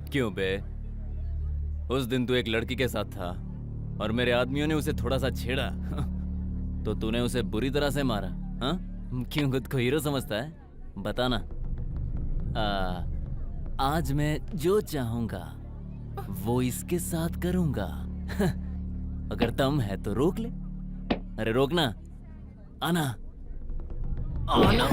क्यों बे? उस दिन तू एक लड़की के साथ था और मेरे आदमियों ने उसे थोड़ा सा छेड़ा तो तूने उसे बुरी तरह से मारा। हाँ, क्यों खुद को हीरो समझता है? बताना। आज मैं जो चाहूंगा वो इसके साथ करूंगा। अगर दम है तो रोक ले। अरे रोकना। आना आना।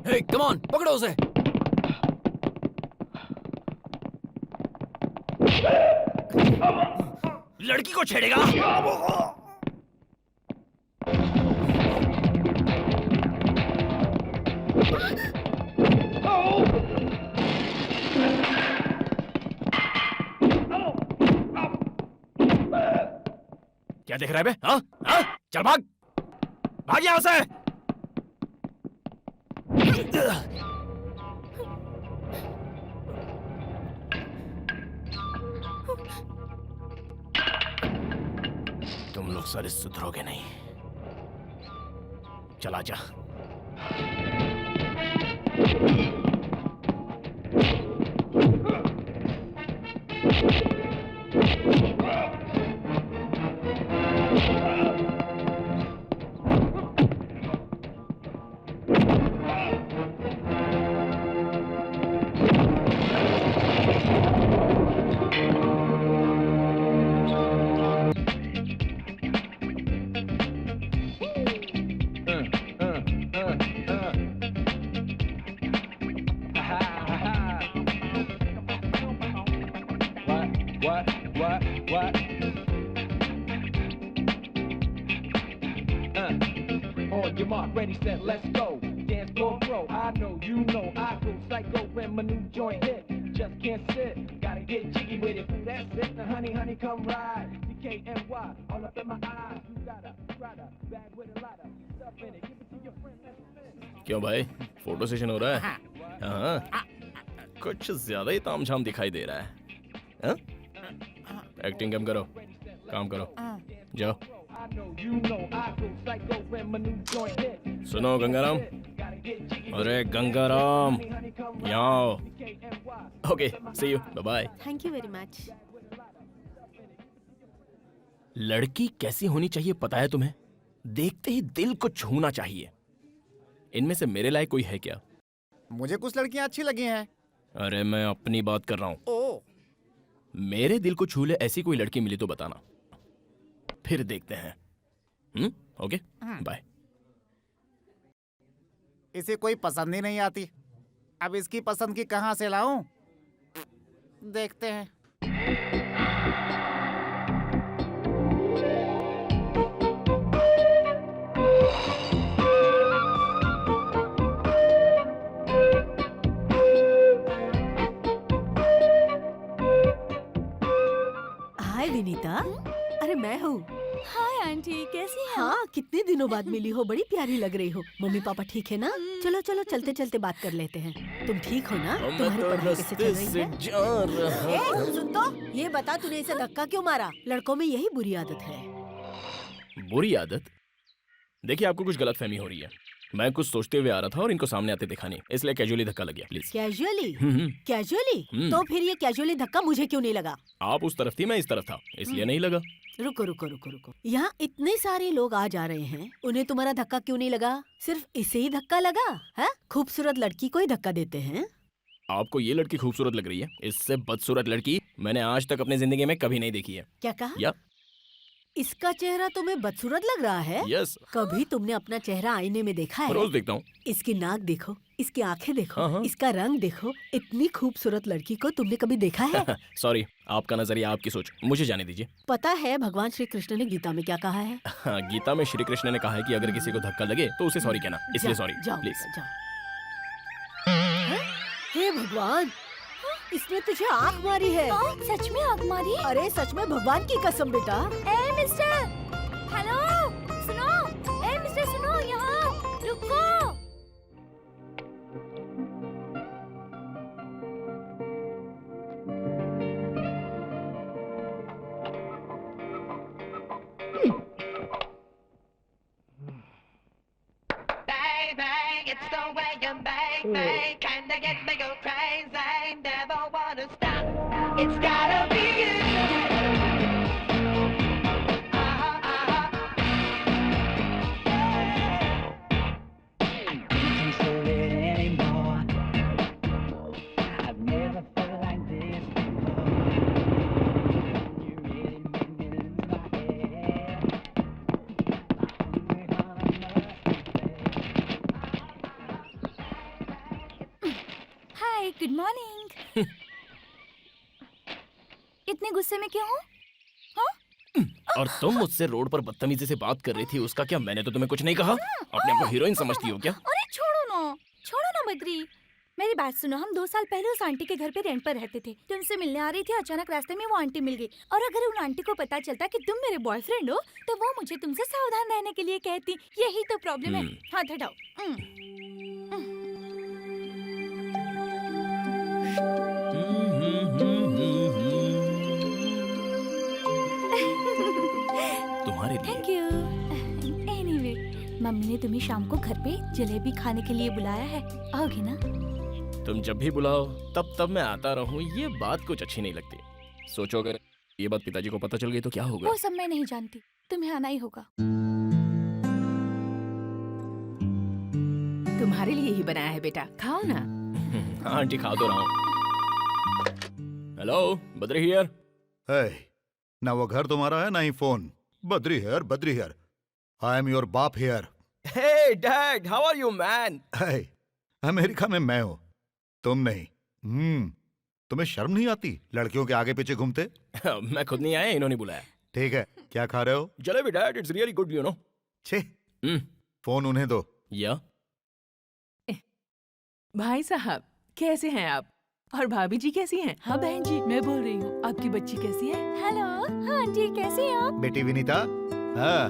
हे कम ऑन, पकड़ो उसे। लड़की को छेड़ेगा? क्या देख रहा है बे? हाँ? हाँ? चल भाग, भाग यहां से। तुम लोग सारे सुधरोगे नहीं। चला जा। What? On your mark, ready, set, let's go. Dance floor pro. I know, you know, I go psycho when my new joint hit. Just can't sit, gotta get jiggy with it. That's it, now honey, come ride. DKNY, all up in my eyes. You got a Prada bag with a lot of stuff in it. Give it to your friend, let's fit. क्यों भाई, photo session हो रहा है? हाँ, कुछ ज्यादा ही तामझाम दिखाई दे रहा है। हाँ? एक्टिंग कम करो, काम करो, जाओ। सुनो गंगाराम, अरे गंगाराम, यहाँ आओ। Okay, see you, bye bye. Thank you very much. लड़की कैसी होनी चाहिए पता है तुम्हें? देखते ही दिल को छूना चाहिए। इनमें से मेरे लायक कोई है क्या? मुझे कुछ लड़कियां अच्छी लगी हैं। अरे मैं अपनी बात कर रहा हूँ। ओ, मेरे दिल को छू ले ऐसी कोई लड़की मिली तो बताना, फिर देखते हैं। Okay, bye. इसे कोई पसंद ही नहीं आती। अब इसकी पसंद की कहां से लाऊं? देखते हैं। हाय विनीता। अरे मैं हूँ। हाय आंटी, कैसी हैं? हाँ, कितने दिनों बाद मिली हो, बड़ी प्यारी लग रही हो। मम्मी पापा ठीक है ना? चलो चलो चलते चलते बात कर लेते हैं। तुम ठीक हो ना? तुम्हारी पढ़ाई कैसे चल रही है? ए, सुन तो, ये बता तूने इसे धक्का क्यों मारा? लड़कों में यही बुरी आदत है। बुरी आदत? देखिए, आपको कुछ गलतफहमी हो रही है। मैं कुछ सोचते हुए आ रहा था और इनको सामने आते देखा नहीं, इसलिए कैजुअली धक्का लग गया। प्लीज। कैजुअली? कैजुअली? तो फिर ये कैजुअली धक्का मुझे क्यों नहीं लगा? आप उस तरफ थी, मैं इस तरफ था, इसलिए नहीं लगा। रुको रुको रुको रुको, यहाँ इतने सारे लोग आ जा रहे हैं, उन्हें तुम्हारा धक्का क्यों नहीं लगा? सिर्फ इसे ही धक्का लगा है? खूबसूरत लड़की को ही धक्का देते हैं। आपको ये लड़की खूबसूरत लग रही है? इससे बदसूरत लड़की मैंने आज तक अपनी जिंदगी में कभी नहीं देखी है। क्या कहा? या इसका चेहरा तुम्हें बदसूरत लग रहा है? यस। कभी तुमने अपना चेहरा आईने में देखा है? रोज देखता हूँ। इसकी नाक देखो, इसकी आंखें देखो, हाँ। इसका रंग देखो। इतनी खूबसूरत लड़की को तुमने कभी देखा है? सॉरी, आपका नजरिया, आपकी सोच, मुझे जाने दीजिए। पता है भगवान श्री कृष्ण ने गीता में क्या कहा है? हाँ, गीता में श्री कृष्ण ने कहा है कि अगर किसी को धक्का लगे तो उसे सॉरी कहना, इसलिए सॉरी जाओ प्लीज। जाओ। हे भगवान, इसने तुझे आँख मारी है। सच में आग मारी? अरे सच में, भगवान की कसम बेटा। ए मिस्टर, हेलो, सुनो। ए मिस्टर सुनो, यहाँ रुको। Bang, bang, it's the way you bang, bang. Kinda get me go crazy. Never wanna stop. It's gotta be you. Can't hold it anymore. I've never felt like this before. You really make me lose my head. Hi, good morning. इतने गुस्से में क्यों हो? और तुम मुझसे road पर बदतमीजी से बात कर रही थी, उसका क्या? मैंने तो तुम्हें कुछ नहीं कहा। अपने आप को हीरोइन समझती हो क्या? अरे छोड़ो ना बद्री। मेरी बात सुनो, हम 2 साल पहले उस आंटी के घर पे रेंट पर रहते थे। तो उनसे मिलने आ रही थी, अचानक रास्ते में वो आंटी मिल गई। और अगर उन आंटी को पता चलता कि तुम मेरे बॉयफ्रेंड हो, तो वो मुझे तुमसे सावधान रहने के लिए कहती। यही तो प्रॉब्लम है। हाथ हटाओ। तुम्हारे लिए। Thank you. एनीवे, मम्मी ने तुम्हें शाम को घर पे जलेबी खाने के लिए बुलाया है। आओगे ना? तुम जब भी बुलाओ तब मैं आता रहूं, ये बात कुछ अच्छी नहीं लगती। सोचो अगर ये बात पिताजी को पता चल गई तो क्या होगा? वो सब मैं नहीं जानती, तुम्हें आना ही होगा। तुम्हारे लिए ही बनाया है बेटा, खाओ ना। हाँ आंटी, खा तो रहा हूँ। Hello, Badri here. है ना, वो घर तुम्हारा है ना ही फोन। Badri here I am your बाप here. Hey dad, how are you man? है अमेरिका में मैं हूँ, तुम नहीं। तुम्हें शर्म नहीं आती लड़कियों के आगे पीछे घूमते? मैं खुद नहीं आया, इन्होंने बुलाया। ठीक है, क्या खा रहे हो? Jalebi dad, it's really good you know. छे फोन उन्हें दो। या भाई साहब कैसे हैं आप? और भाभी जी कैसी हैं? हाँ बहन जी, मैं बोल रही हूँ, आपकी बच्ची कैसी है? हेलो, हाँ जी, कैसे हैं आप? बेटी विनीता। हाँ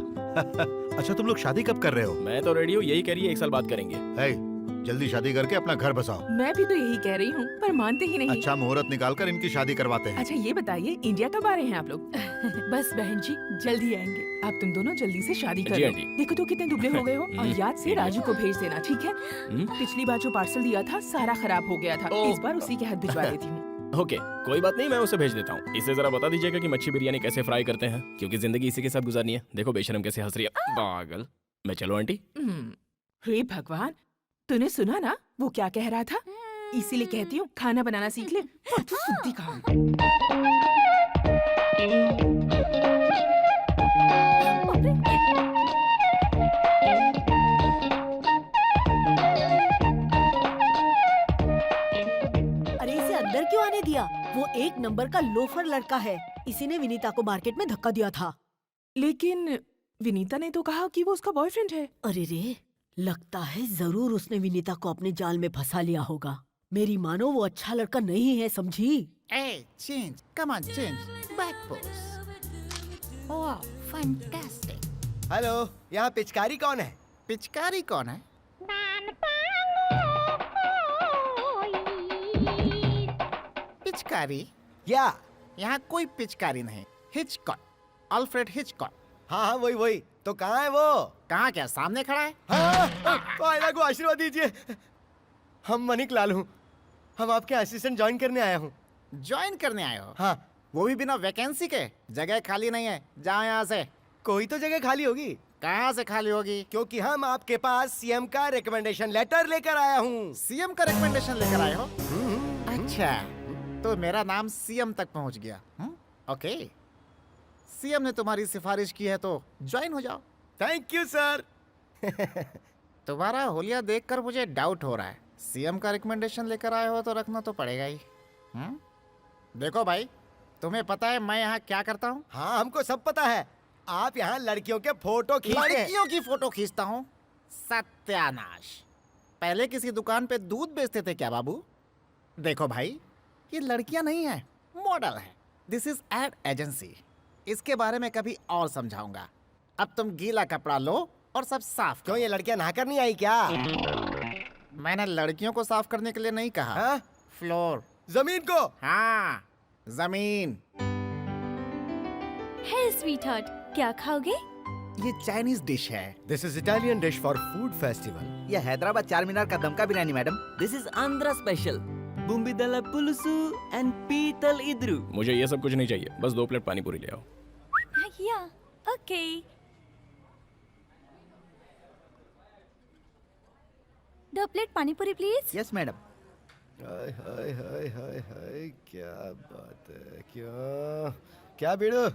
अच्छा, तुम लोग शादी कब कर रहे हो? मैं तो रेडी हूँ, यही कह रही है 1 साल बाद करेंगे। है जल्दी शादी करके अपना घर बसाओ। मैं भी तो यही कह रही हूँ, पर मानते ही नहीं। अच्छा मुहूर्त निकालकर इनकी शादी करवाते हैं। अच्छा ये बताइए, इंडिया कब आ रहे हैं आप लोग? बस बहन जी, जल्दी आएंगे। आप तुम दोनों जल्दी से शादी कर जी लो। आंटी। देखो तो कितने दुबले हो गए हो। और याद से राजू को भेज देना, ठीक है? पिछली बार जो पार्सल दिया था सारा खराब हो गया था, ओह। इस बार उसी के हाथ भिजवा देती हूँ। ओके, कोई बात नहीं, मैं उसे भेज देता हूँ। इसे जरा बता दीजिएगा कि मच्छी बिरयानी कैसे फ्राई करते हैं, क्योंकि जिंदगी इसी के साथ गुजारनी है। देखो बेशरम कैसे हंस रही है, पागल। मैं चलो आंटी। हे भगवान, तूने सुना ना वो क्या कह रहा था? इसीलिए कहती हूँ खाना बनाना सीख ले। फुद्दू सुद्दी कहाँ। अरे इसे अंदर क्यों आने दिया? वो एक नंबर का लोफर लड़का है। इसी ने विनीता को मार्केट में धक्का दिया था। लेकिन विनीता ने तो कहा कि वो उसका बॉयफ्रेंड है। अरे रे, लगता है जरूर उसने विनीता को अपने जाल में फंसा लिया होगा। मेरी मानो वो अच्छा लड़का नहीं है, समझी? Hey, change. Come on, change. Back pose. Wow, fantastic. Hello, यहाँ पिचकारी कौन है? पिचकारी कौन है? पिचकारी? या यहाँ कोई पिचकारी नहीं। Hitchcock, Alfred Hitchcock. हाँ वही। तो कहाँ है वो? कहाँ क्या, सामने खड़ा है? आयला को आशीर्वाद दीजिए। हम मनिक लाल हूँ, हम आपके असिस्टेंट ज्वाइन करने आया हूँ। ज्वाइन करने आए हो? हाँ, वो भी बिना वैकेंसी के? जगह खाली नहीं है, जाओ यहाँ से। कोई तो जगह खाली होगी। कहाँ से खाली होगी? क्योंकि हम आपके पास सीएम का रिकमेंडेशन लेटर लेकर आया हूँ। सीएम का रिकमेंडेशन लेकर आए हो? अच्छा, तो मेरा नाम सीएम तक पहुँच गया। ओके, सीएम ने तुम्हारी सिफारिश की है तो ज्वाइन हो जाओ। Thank you sir. तुम्हारा होलिया देखकर मुझे डाउट हो रहा है। सीएम का रिकमेंडेशन लेकर आए हो तो रखना तो पड़ेगा ही। देखो भाई, तुम्हें पता है मैं यहाँ क्या करता हूँ? हाँ, हमको सब पता है। आप यहाँ लड़कियों के फोटो खींचते हैं। लड़कियों की फोटो खींचता हूँ? सत्यानाश! पहले किसी दुकान पे दूध बेचते थे क्या बाबू? देखो भाई, ये लड़कियां नहीं है, मॉडल है। This is ad agency. इसके बारे में कभी और समझाऊंगा। अब तुम गीला कपड़ा लो और सब साफ क्यों करो। ये लड़कियां नहाकर नहीं आई क्या? मैंने लड़कियों को साफ करने के लिए नहीं कहा। हाँ? फ्लोर। जमीन को। हाँ, जमीन। हे स्वीटहार्ट, क्या खाओगे? ये चाइनीज डिश है। This is Italian dish for food festival. ये हैदराबाद चार मीनार का दमका biryani madam. This is Andhra special bommidala pulusu and पीतल इद्रू। मुझे ये सब कुछ नहीं चाहिए, बस 2 प्लेट पानी पूरी ले आओ। या, okay. 2 plate pani puri please. Yes madam. Hi hi hi hi hi, क्या बात है। क्यों क्या बीड़ू,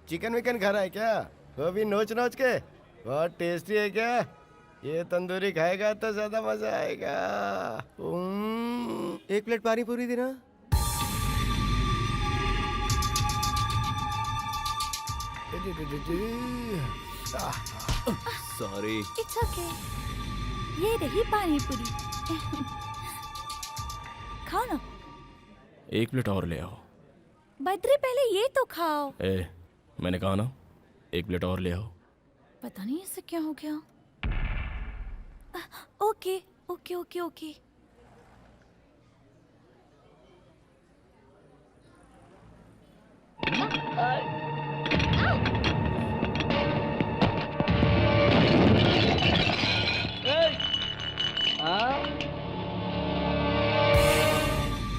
चिकन विकन खा रहा है क्या? वो भी नोच नोच के। बहुत टेस्टी है क्या? ये तंदूरी खाएगा तो ज्यादा मजा आएगा। 1 प्लेट पानी पूरी देना। सॉरी। It's okay. ये रही पानी पूरी। खाओ ना। 1 प्लेट और ले आओ। बद्री, पहले ये तो खाओ। ए, मैंने कहा ना 1 प्लेट और ले आओ। पता नहीं इससे क्या हो गया। Okay okay okay okay.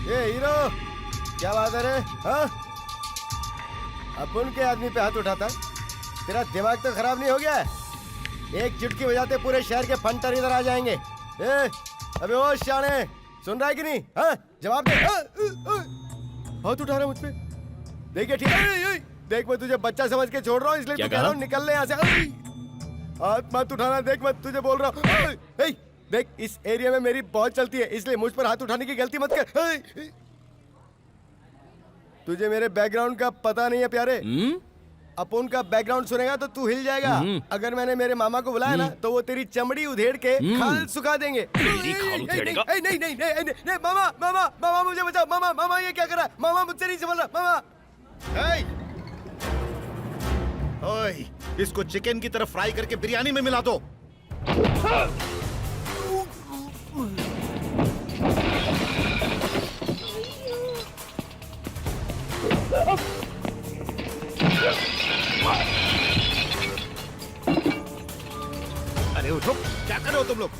ये हीरो, क्या बात है रे? हाँ? अपन के आदमी पे हाथ उठाता? तेरा दिमाग तो खराब नहीं हो गया? एक चुटकी बजाते पूरे शहर के फंटर इधर आ जाएंगे। ए, अबे ओ शाने, सुन रहा है कि नहीं? हाँ? जवाब दे। हाथ उठा रहा है मुझ पे। देखिए ठीक है। देख, मैं तुझे बच्चा समझ के छोड़ रहा हूँ, इसलिए क्या तू कह रहा हूँ कहा? निकल ले यहाँ से। हाथ मत उठाना। देख, मैं तुझे बोल रहा हूँ। देख, इस एरिया में मेरी बहुत चलती है, इसलिए मुझ पर हाथ उठाने की गलती मत कर। तुझे मेरे बैकग्राउंड का पता नहीं है प्यारे। अपन का बैकग्राउंड सुनेगा तो तू हिल जाएगा। अगर मैंने मेरे मामा को बुलाया ना तो वो तेरी चमड़ी उधेड़ के खाल सुखा देंगे। तेरी खाल उधेड़ेगा? नहीं नहीं नहीं नहीं नहीं, नहीं, मामा मामा मामा मुझे बचाओ। मामा मामा ये क्या कर रहा है? मामा मुझसे नहीं संभल रहा। मामा ओए, इसको चिकन की तरफ फ्राई करके बिरयानी में मिला दो। अरे उठो, क्या कर रहे हो तुम लोग?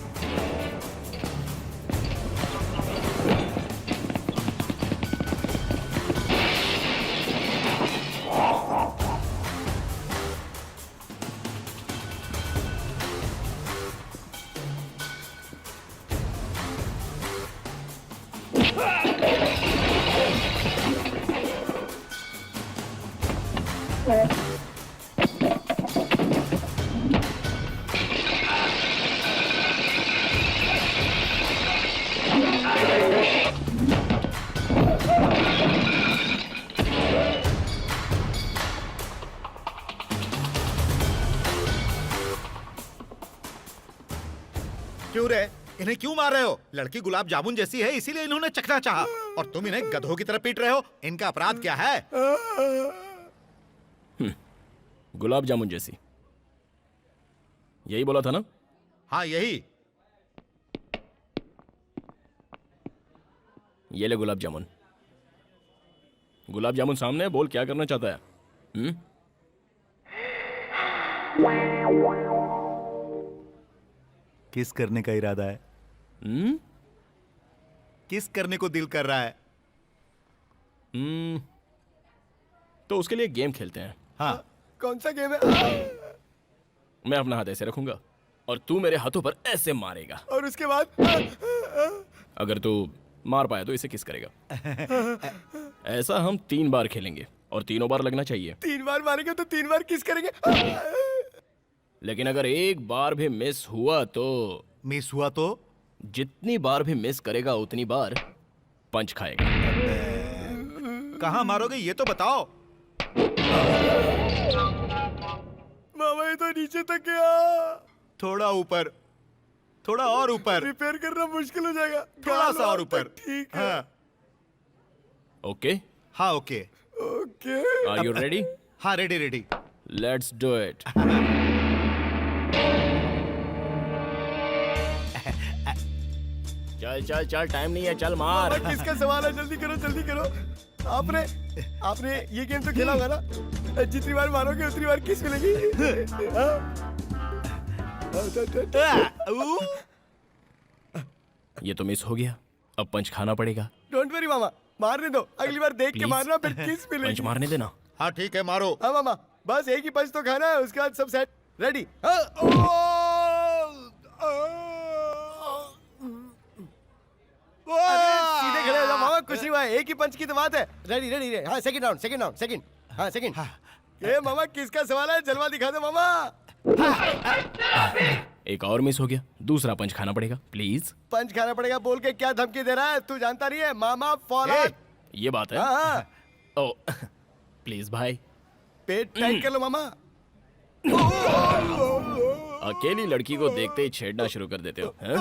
क्यों रे? इन्हें क्यों मार रहे हो? लड़की गुलाब जामुन जैसी है, इसीलिए इन्होंने चखना चाहा, और तुम इन्हें गधों की तरह पीट रहे हो। इनका अपराध क्या है? गुलाब जामुन जैसी, यही बोला था ना? हाँ यही। ये ले गुलाब जामुन। गुलाब जामुन सामने है, बोल क्या करना चाहता है? किस करने का इरादा है? किस करने को दिल कर रहा है? तो उसके लिए गेम खेलते हैं। हाँ। कौन सा गेम है? मैं अपना हाथ ऐसे रखूंगा और तू मेरे हाथों पर ऐसे मारेगा, और उसके बाद? अगर तू मार पाया तो इसे किस करेगा। ऐसा हम 3 बार खेलेंगे और तीनों बार लगना चाहिए। 3 बार मारेंगे तो 3 बार किस करेंगे? लेकिन अगर एक बार भी मिस हुआ तो? मिस हुआ तो? जितनी बार भी मिस करेगा उतनी बार पंच खाएगा। कहाँ मारोगे ये तो बताओ। मामा ये तो नीचे तक गया। थोड़ा ऊपर, थोड़ा और ऊपर। रिपेयर करना मुश्किल हो जाएगा। थोड़ा सा और ऊपर। ठीक है। हाँ। ओके हाँ ओके। Are you ready? हाँ ready ready. Let's do it. चल चल चल, टाइम नहीं है, चल मार। किसका सवाल है? जल्दी करो। आपने ये गेम तो खेला होगा ना? जितनी बार मारोगे उतनी बार किस मिलेगी। ये तो मिस हो गया, अब पंच खाना पड़ेगा। डोंट वरी मामा, मारने दो, अगली बार देख के Please? मारना, फिर किस पंच मिलेगी। मारने देना। हाँ ठीक है मारो। हाँ मामा, बस एक ही पंच तो खाना है, उसके बाद सब सेट। रेडी? सीधे खड़े हो जाओ मामा, कुछ नहीं हुआ है, एक ही पंच की तो बात है। रेडी। हाँ सेकंड राउंड। हाँ सेकंड। ये मामा किसका सवाल है? जलवा दिखा दो मामा। एक और मिस हो गया, दूसरा पंच खाना पड़ेगा प्लीज। पंच खाना पड़ेगा बोल के क्या धमकी दे रहा है? तू जानता नहीं है मामा फॉलो। ये बात है। हाँ। ओ प्लीज भाई, पेट टाइट कर लो मामा। अकेली लड़की को देखते ही छेड़ना शुरू कर देते हो हैं?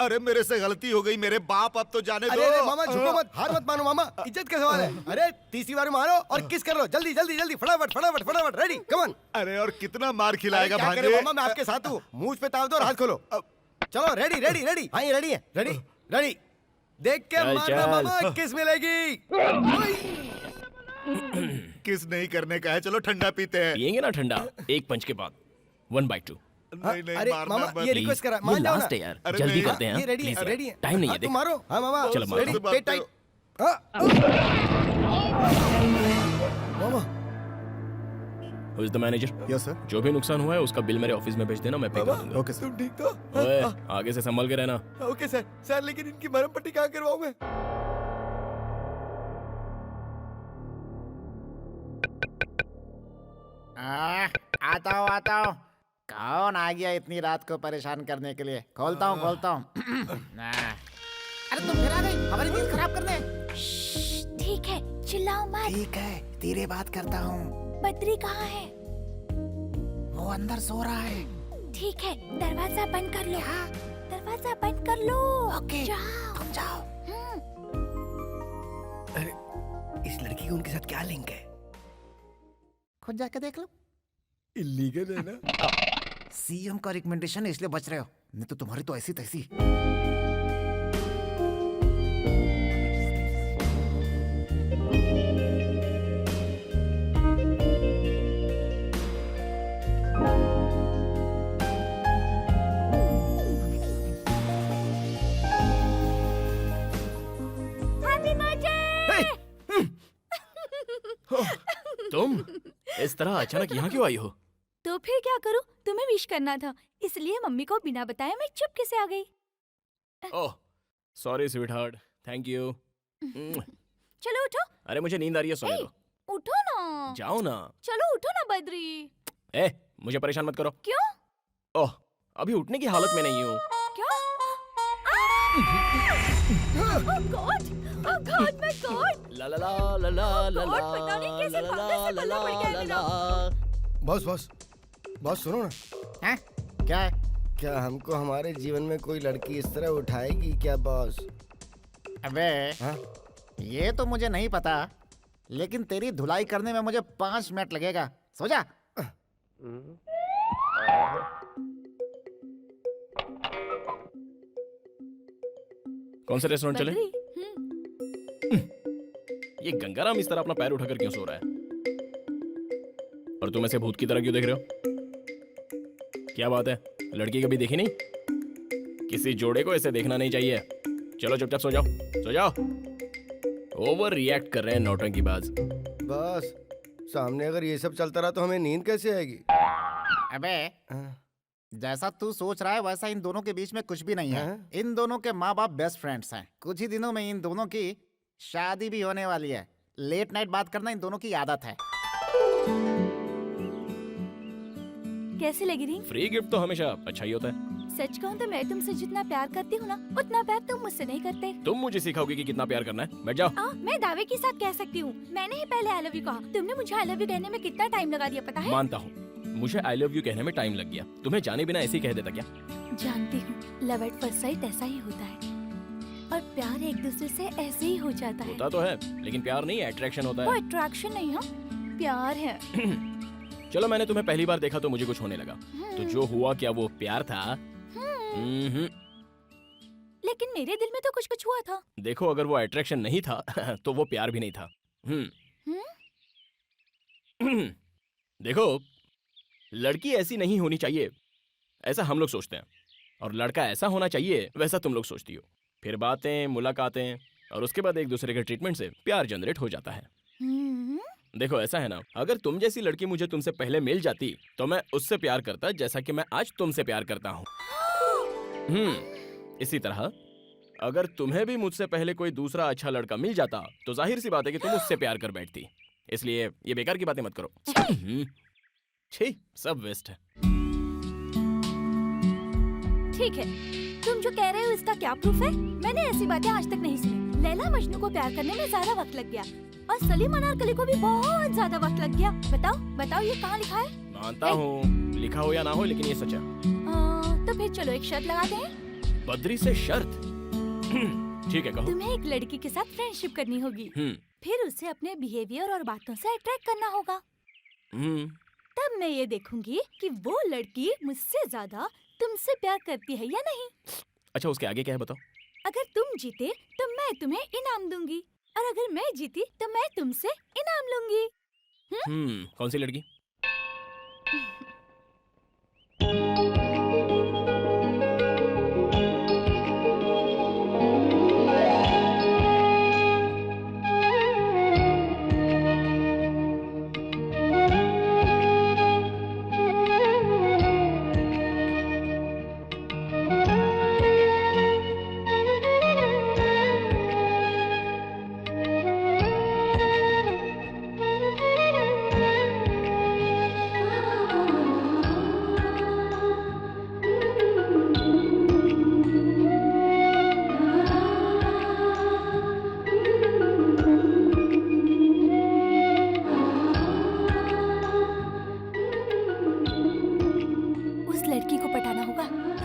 अरे मेरे से गलती हो गई, मेरे बाप, अब तो जाने दो। अरे मामा झुको मत, हार मत मानो मामा, इज्जत का सवाल है। अरे तीसरी बार मारो और किस कर लो, जल्दी फटाफट। Ready come on. अरे और कितना मार खिलाएगा क्या करे भांजे? मामा, मैं आपके साथ हूँ। मुंह पे ताव दो और हाथ खोलो। चलो रेडी। हाँ ये रेडी है। रेडी। देख के चल, मारना चल। मामा, किस मिलेगी। किस नहीं करने का है, चलो ठंडा पीते हैं। पियेंगे ना ठंडा, एक पंच के बाद 1/2। नहीं अरे मारना मामा मत। ये रिक्वेस्ट करा, ये मान जाओ ना। लास्ट है यार, अरे जल्दी नहीं, करते हैं। ये रेडी Please है, यार, रेडी है। टाइम नहीं है, हाँ, देख। तुम मारो। हाँ मामा चलो, मारो। Ready, pet tight. Mama. Who is the manager? Yes sir. जो भी नुकसान हुआ है उसका बिल मेरे ऑफिस में भेज देना, मैं पे कर दूंगा। Okay sir. तुम ठीक तो? ओए, आगे से संभल के रहना। ओके सर, लेकिन इनकी मरहम पट्टी कहाँ करवाऊं मैं? आता हूँ। कौन आ गया इतनी रात को परेशान करने के लिए? खोलता हूँ। अरे तुम फिर आ गई हमारी नींद खराब करने। ठीक है, चिल्लाओ मत। ठीक है, धीरे बात करता हूँ। बद्री कहाँ है? वो अंदर सो रहा है। ठीक है, दरवाजा बंद कर लो। दरवाजा बंद कर लो। ओके, जाओ। तुम जाओ। अरे इस लड़की का उनके साथ क्या लिंक है? खुद जाके देख लो। इलीगल है ना? सीएम का रिकमेंडेशन है इसलिए बच रहे हो, नहीं तो तुम्हारी तो ऐसी तैसी। तुम इस तरह अचानक यहाँ क्यों आई हो? तो फिर क्या करूं? तुम्हें विश करना था, इसलिए मम्मी को बिना बताए मैं चुपके से आ गई। Oh sorry sweet heart, thank you. चलो उठो। अरे मुझे नींद आ रही है, सोने दो। उठो ना। जाओ ना। चलो उठो ना बद्री। ए मुझे परेशान मत करो। क्यों? ओह अभी उठने की हालत में नहीं हूँ। क्या? Oh God, my God! ला ला ला ला ला ला God, पता नहीं कैसे भागने से पल्ला पड़ गया है मेरा। बॉस सुनो ना। हैं? क्या है? क्या हमको हमारे जीवन में कोई लड़की इस तरह उठाएगी क्या बॉस? अबे हाँ? ये तो मुझे नहीं पता, लेकिन तेरी धुलाई करने में मुझे 5 मिनट लगेगा। सो जा। कौन सा रेस्टोरेंट चले? बद्री, ये गंगाराम इस तरह अपना पैर उठाकर क्यों सो रहा है? और तुम ऐसे भूत की तरह क्यों देख रहे हो? क्या बात है, लड़की कभी देखी नहीं? किसी जोड़े को ऐसे देखना नहीं चाहिए। चलो चुपचाप सो जाओ। ओवर रिएक्ट कर रहे हैं नौटंकीबाज। बॉस सामने अगर ये सब चलता रहा तो हमें नींद कैसे आएगी? अबे हाँ? जैसा तू सोच रहा है वैसा इन दोनों के बीच में कुछ भी नहीं है। हाँ? इन दोनों के माँ बाप बेस्ट फ्रेंड्स हैं। कुछ ही दिनों में इन दोनों की शादी भी होने वाली है। लेट नाइट बात करना इन दोनों की आदत है। कैसी लगी रिंग? फ्री गिफ्ट तो हमेशा अच्छा ही होता है। सच कहूँ तो मैं तुमसे जितना प्यार करती हूँ ना, उतना प्यार तुम मुझसे नहीं करते। तुम मुझे सिखाओगे कि कितना प्यार करना है? बैठ जाओ। मैं दावे के साथ कह सकती हूँ, मैंने ही पहले आई लव यू कहा। तुमने मुझे आई लव यू कहने में कितना टाइम लगा दिया पता है? मानता हूँ मुझे आई लव यू कहने में टाइम लग गया। तुम्हें जाने बिना ऐसे ही कह देता क्या? जानती हूँ, लव एट फर्स्ट साइट ऐसा ही होता है। और प्यार एक दूसरे से ऐसे ही हो जाता है। होता तो है, लेकिन प्यार नहीं है, अट्रैक्शन होता वो है। अट्रैक्शन नहीं है, प्यार है। चलो, मैंने तुम्हें पहली बार देखा तो मुझे कुछ होने लगा, तो जो हुआ क्या वो प्यार था? लेकिन मेरे दिल में तो कुछ कुछ हुआ था। देखो, अगर वो अट्रैक्शन नहीं था तो वो प्यार भी नहीं था। देखो, लड़की ऐसी नहीं होनी चाहिए, ऐसा हम लोग सोचते हैं, और लड़का ऐसा होना चाहिए वैसा तुम लोग सोचती हो। फिर बातें, मुलाकातें, और उसके बाद एक दूसरे के ट्रीटमेंट से प्यार जनरेट हो जाता है। देखो, ऐसा है ना, अगर तुम जैसी लड़की मुझे तुमसे पहले मिल जाती तो मैं उससे प्यार करता जैसा कि मैं आज तुमसे प्यार करता हूँ। इसी तरह अगर तुम्हें भी मुझसे पहले कोई दूसरा अच्छा लड़का मिल जाता तो जाहिर सी बात है कि तुम उससे प्यार कर बैठती। इसलिए ये बेकार की बातें मत करो। छी, सब वेस्ट है। ठीक है, तुम जो कह रहे हो इसका क्या प्रूफ है? मैंने ऐसी बातें आज तक नहीं सुनी। लैला मजनू को प्यार करने में ज्यादा वक्त लग गया और सलीम अनारकली को भी बहुत ज्यादा वक्त लग गया। बताओ बताओ, ये कहाँ लिखा है? मानता हूँ, लिखा हो या ना हो, लेकिन ये सच है। तो फिर चलो एक शर्त लगाते हैं। बद्री से शर्त? ठीक है, कहो। तुम्हें एक लड़की के साथ फ्रेंडशिप करनी होगी, फिर उसे अपने बिहेवियर और बातों से अट्रैक्ट करना होगा। तब मैं ये देखूंगी कि वो लड़की मुझसे ज्यादा तुमसे प्यार करती है या नहीं। अच्छा, उसके आगे क्या है बताओ? अगर तुम जीते तो मैं तुम्हें इनाम दूंगी, और अगर मैं जीती तो मैं तुमसे इनाम लूंगी। कौन सी लड़की?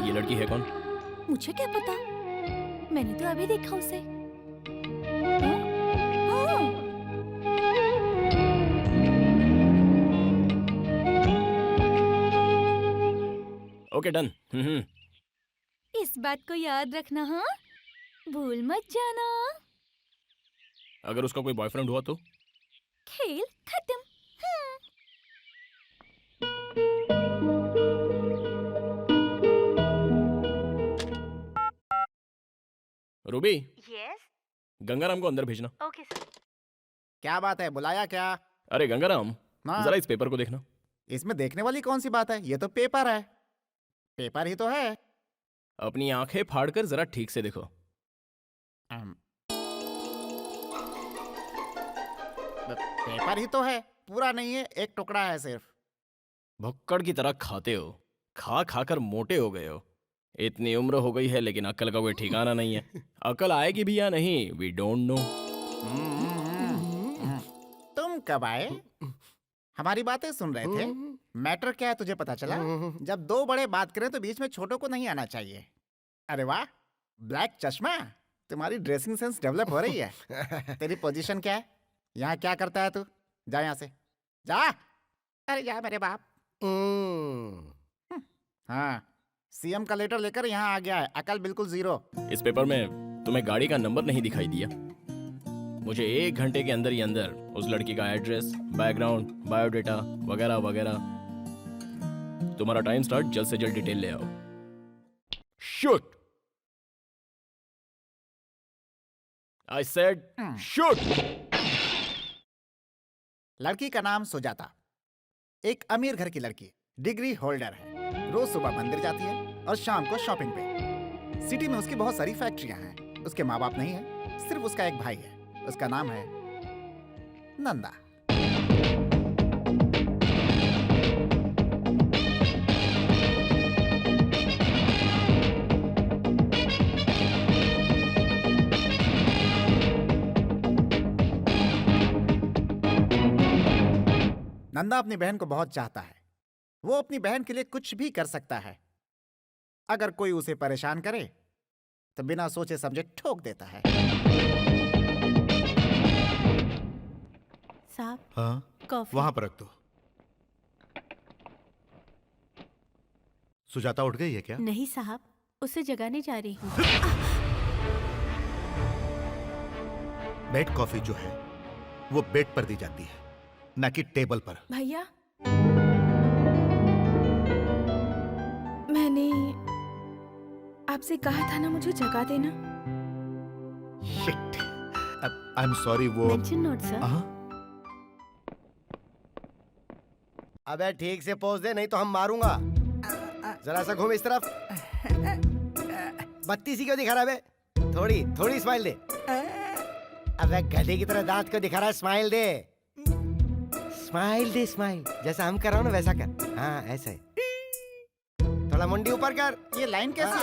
ये लड़की है कौन? मुझे क्या पता, मैंने तो अभी देखा उसे। Okay, done. इस बात को याद रखना, हाँ, भूल मत जाना। अगर उसका कोई बॉयफ्रेंड हुआ तो? खेल खत्म। रूबी, यस, गंगाराम को अंदर भेजना। Okay sir. क्या बात है, बुलाया क्या? अरे गंगाराम, हाँ। जरा इस पेपर को देखना। इसमें देखने वाली कौन सी बात है? ये तो पेपर है। पेपर ही तो है। अपनी आंखें फाड़कर जरा ठीक से देखो। पेपर ही तो है, पूरा नहीं है, एक टुकड़ा है सिर्फ। भुक्कड़ की तरह खाते हो, खा खा कर मोटे हो गए हो। इतनी उम्र हो गई है लेकिन अक्ल का कोई ठिकाना नहीं है। अक्ल आएगी भी या नहीं, वी डोंट नो। तुम कब आए? हमारी बातें सुन रहे थे। मैटर क्या है तुझे पता चला? जब दो बड़े बात करें तो बीच में छोटों को नहीं आना चाहिए। अरे वाह, ब्लैक चश्मा, तुम्हारी ड्रेसिंग सेंस डेवलप हो रही है। तेरी पोजीशन क्या है? यहाँ क्या करता है तू? जा यहाँ से, जा। अरे जा मेरे बाप। हाँ, सीएम का लेटर लेकर यहाँ आ गया है, अकल बिल्कुल जीरो। इस पेपर में तुम्हें गाड़ी का नंबर नहीं दिखाई दिया? मुझे 1 घंटे के अंदर ही अंदर उस लड़की का एड्रेस, बैकग्राउंड, बायोडेटा वगैरह वगैरह। तुम्हारा टाइम स्टार्ट, जल्द से जल्द डिटेल ले आओ। शूट! I said shoot! लड़की का नाम सुजाता, एक अमीर घर की लड़की, डिग्री होल्डर है। रोज सुबह मंदिर जाती है और शाम को शॉपिंग पे। सिटी में उसकी बहुत सारी फैक्ट्रियां हैं। उसके माँ बाप नहीं है, सिर्फ उसका एक भाई है। उसका नाम है नंदा। नंदा अपनी बहन को बहुत चाहता है। वो अपनी बहन के लिए कुछ भी कर सकता है। अगर कोई उसे परेशान करे तो बिना सोचे समझे ठोक देता है। साहब हाँ कॉफी। वहां पर रख दो। सुजाता उठ गई है क्या? नहीं साहब, उसे जगाने जा रही हूँ। बेड कॉफी जो है वो बेड पर दी जाती है, ना कि टेबल पर। भैया, मैंने आपसे कहा था ना मुझे जगा देना। Shit, I am sorry. वो मेंशन नोट सर। हाँ? अबे ठीक से पोज दे, नहीं तो हम मारूंगा। जरा सा घूम इस तरफ। बत्ती सी क्यों दिखा रहा है बे? थोड़ी थोड़ी स्माइल दे। अबे गधे की तरह दांत क्यों दिखा रहा है? स्माइल दे, स्माइल दे, स्माइल। जैसा हम कर रहा हूँ ना वैसा कर। हाँ ऐसे। थोड़ा मुंडी ऊपर कर। ये लाइन कैसी?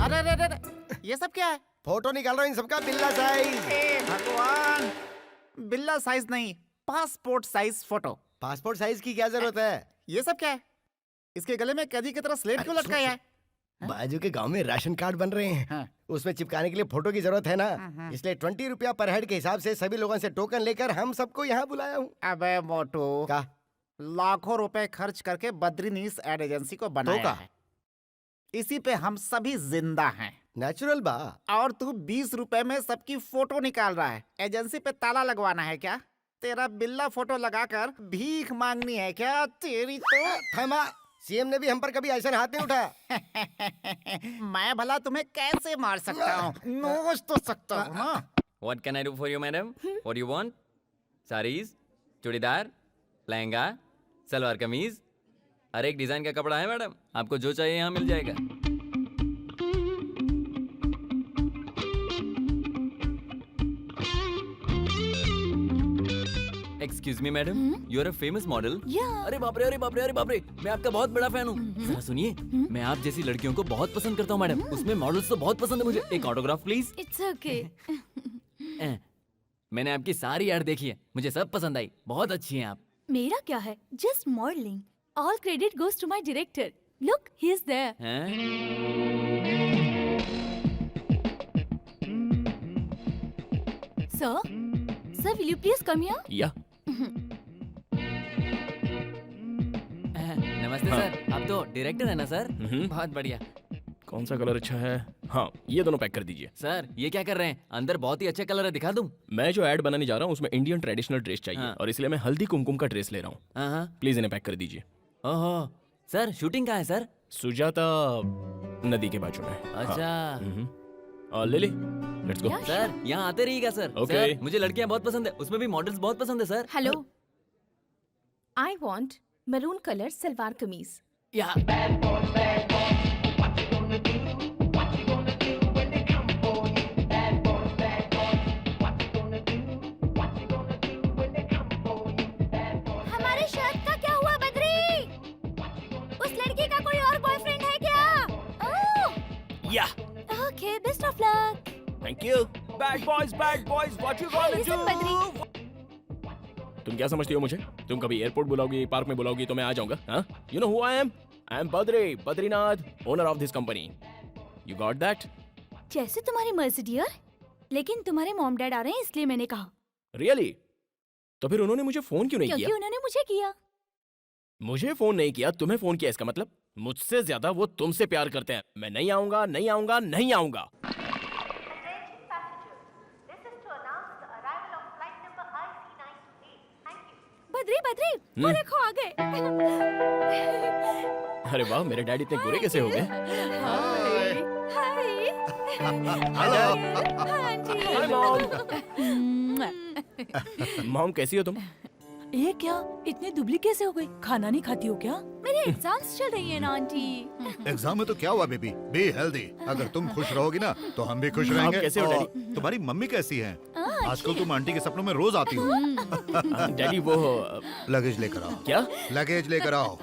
अरे अरे अरे अरे, ये सब क्या है? फोटो निकाल रहा हूँ इन सबका बिल्ला साइज। हे भगवान, बिल्ला साइज नहीं, passport size photo. Passport size की क्या जरूरत है? ये सब क्या है? इसके गले में कैदी की तरह स्लेट क्यों लटकाया है? बाजू के गांव में राशन कार्ड बन रहे हैं। हाँ। उसमें चिपकाने के लिए फोटो की जरूरत है ना, इसलिए 20 रुपया पर हेड के हिसाब से सभी लोगों से टोकन लेकर हम सबको यहाँ बुलाया हूँ। अबे मोटू, का लाखों रुपए खर्च करके बद्रीनीस एड एजेंसी को बनाया का? है। इसी पे हम सभी जिंदा हैं। नेचुरल बा। और तू 20 रुपए में सबकी फोटो निकाल रहा है। एजेंसी पे ताला लगवाना है क्या? तेरा बिल्ला फोटो लगाकर भीख मांगनी है क्या? तेरी तो थमा, सीएम ने भी हम पर कभी ऐसा हाथ नहीं उठाया। मैं भला तुम्हें कैसे मार सकता हूँ? नोच तो सकता हूँ ना। What can I do for you, madam? What do you want? Saris, churidar, lehenga, salwar kameez, हर एक डिजाइन का कपड़ा है मैडम। आपको जो चाहिए यहाँ मिल जाएगा। Excuse me madam, you are a famous model. अरे बाप रे, अरे बाप रे, अरे बाप रे, मैं आपका बहुत बड़ा फैन हूँ। जरा सुनिए, मैं आप जैसी लड़कियों को बहुत पसंद करता हूँ मैडम। उसमें मॉडल्स तो बहुत पसंद है मुझे। एक ऑटोग्राफ प्लीज। It's okay. मैंने आपकी सारी ऐड देखी है, मुझे सब पसंद आई। बहुत अच्छी हैं आप। मेरा क्या है? Just modelling. All credit goes to my director. Look, he is there. हैं? Sir, will you please come here? या नमस्ते सर, आप तो डायरेक्टर है ना सर? बहुत बढ़िया। कौन सा कलर अच्छा है? हाँ, ये दोनों पैक कर दीजिए। सर ये क्या कर रहे हैं? अंदर बहुत ही अच्छे कलर है, दिखा दूं? मैं जो ऐड बनाने जा रहा हूँ उसमें इंडियन ट्रेडिशनल ड्रेस चाहिए, हाँ। और इसलिए मैं हल्दी कुमकुम का ड्रेस ले रहा हूँ। हाँ। प्लीज इन्हें पैक कर दीजिए। ओहो सर, शूटिंग कहाँ है सर? सुजाता नदी के बाजू में। अच्छा। ले लेट्स गो। सर यहाँ आते रहिएगा सर। Okay. सर, मुझे लड़कियाँ बहुत पसंद है, उसमें भी मॉडल्स बहुत पसंद है sir. Hello, I want maroon colour salwar kameez. या हमारे शर्ट का क्या हुआ बद्री? उस लड़की का कोई और बॉयफ्रेंड है क्या? ओह, या okay, best of luck. Thank you. Bad boys, what you gonna Listen, Badri. तुम क्या समझती हो मुझे? तुम कभी एयरपोर्ट बुलाओगी, पार्क में बुलाओगी तो मैं आ जाऊंगा। हाँ, you know who I am? I am Badrinath, owner of this company. You got that? जैसे तुम्हारी मर्जी डियर, लेकिन तुम्हारे मॉम डैड आ रहे हैं इसलिए मैंने कहा। रियली? तो फिर उन्होंने मुझे फोन क्यों नहीं क्योंकि किया? उन्होंने मुझे किया। मुझे फोन नहीं किया, तुम्हें फोन किया, इसका मतलब मुझसे ज्यादा वो तुमसे प्यार करते हैं। मैं नहीं आऊंगा, नहीं आऊंगा, नहीं आऊंगा। बद्री, वो देखो आ गए। अरे वाह, मेरे डैडी इतने गोरे कैसे हो गए? हाय। हेलो। हाँ जी। Hi mom. मॉम कैसी हो तुम? ये क्या, इतने दुबली कैसे हो गई? खाना नहीं खाती हो क्या? मेरी एग्जाम्स चल रही है ना आंटी। एग्जाम में तो क्या हुआ बेबी? Be healthy. अगर तुम खुश रहोगी ना तो हम भी खुश रहेंगे। कैसे हो, और डैडी? तुम्हारी मम्मी कैसी है? आजकल तुम आंटी के सपनों में रोज आती हो। डैडी वो लगेज लेकर आओ। क्या? लगेज लेकर आओ।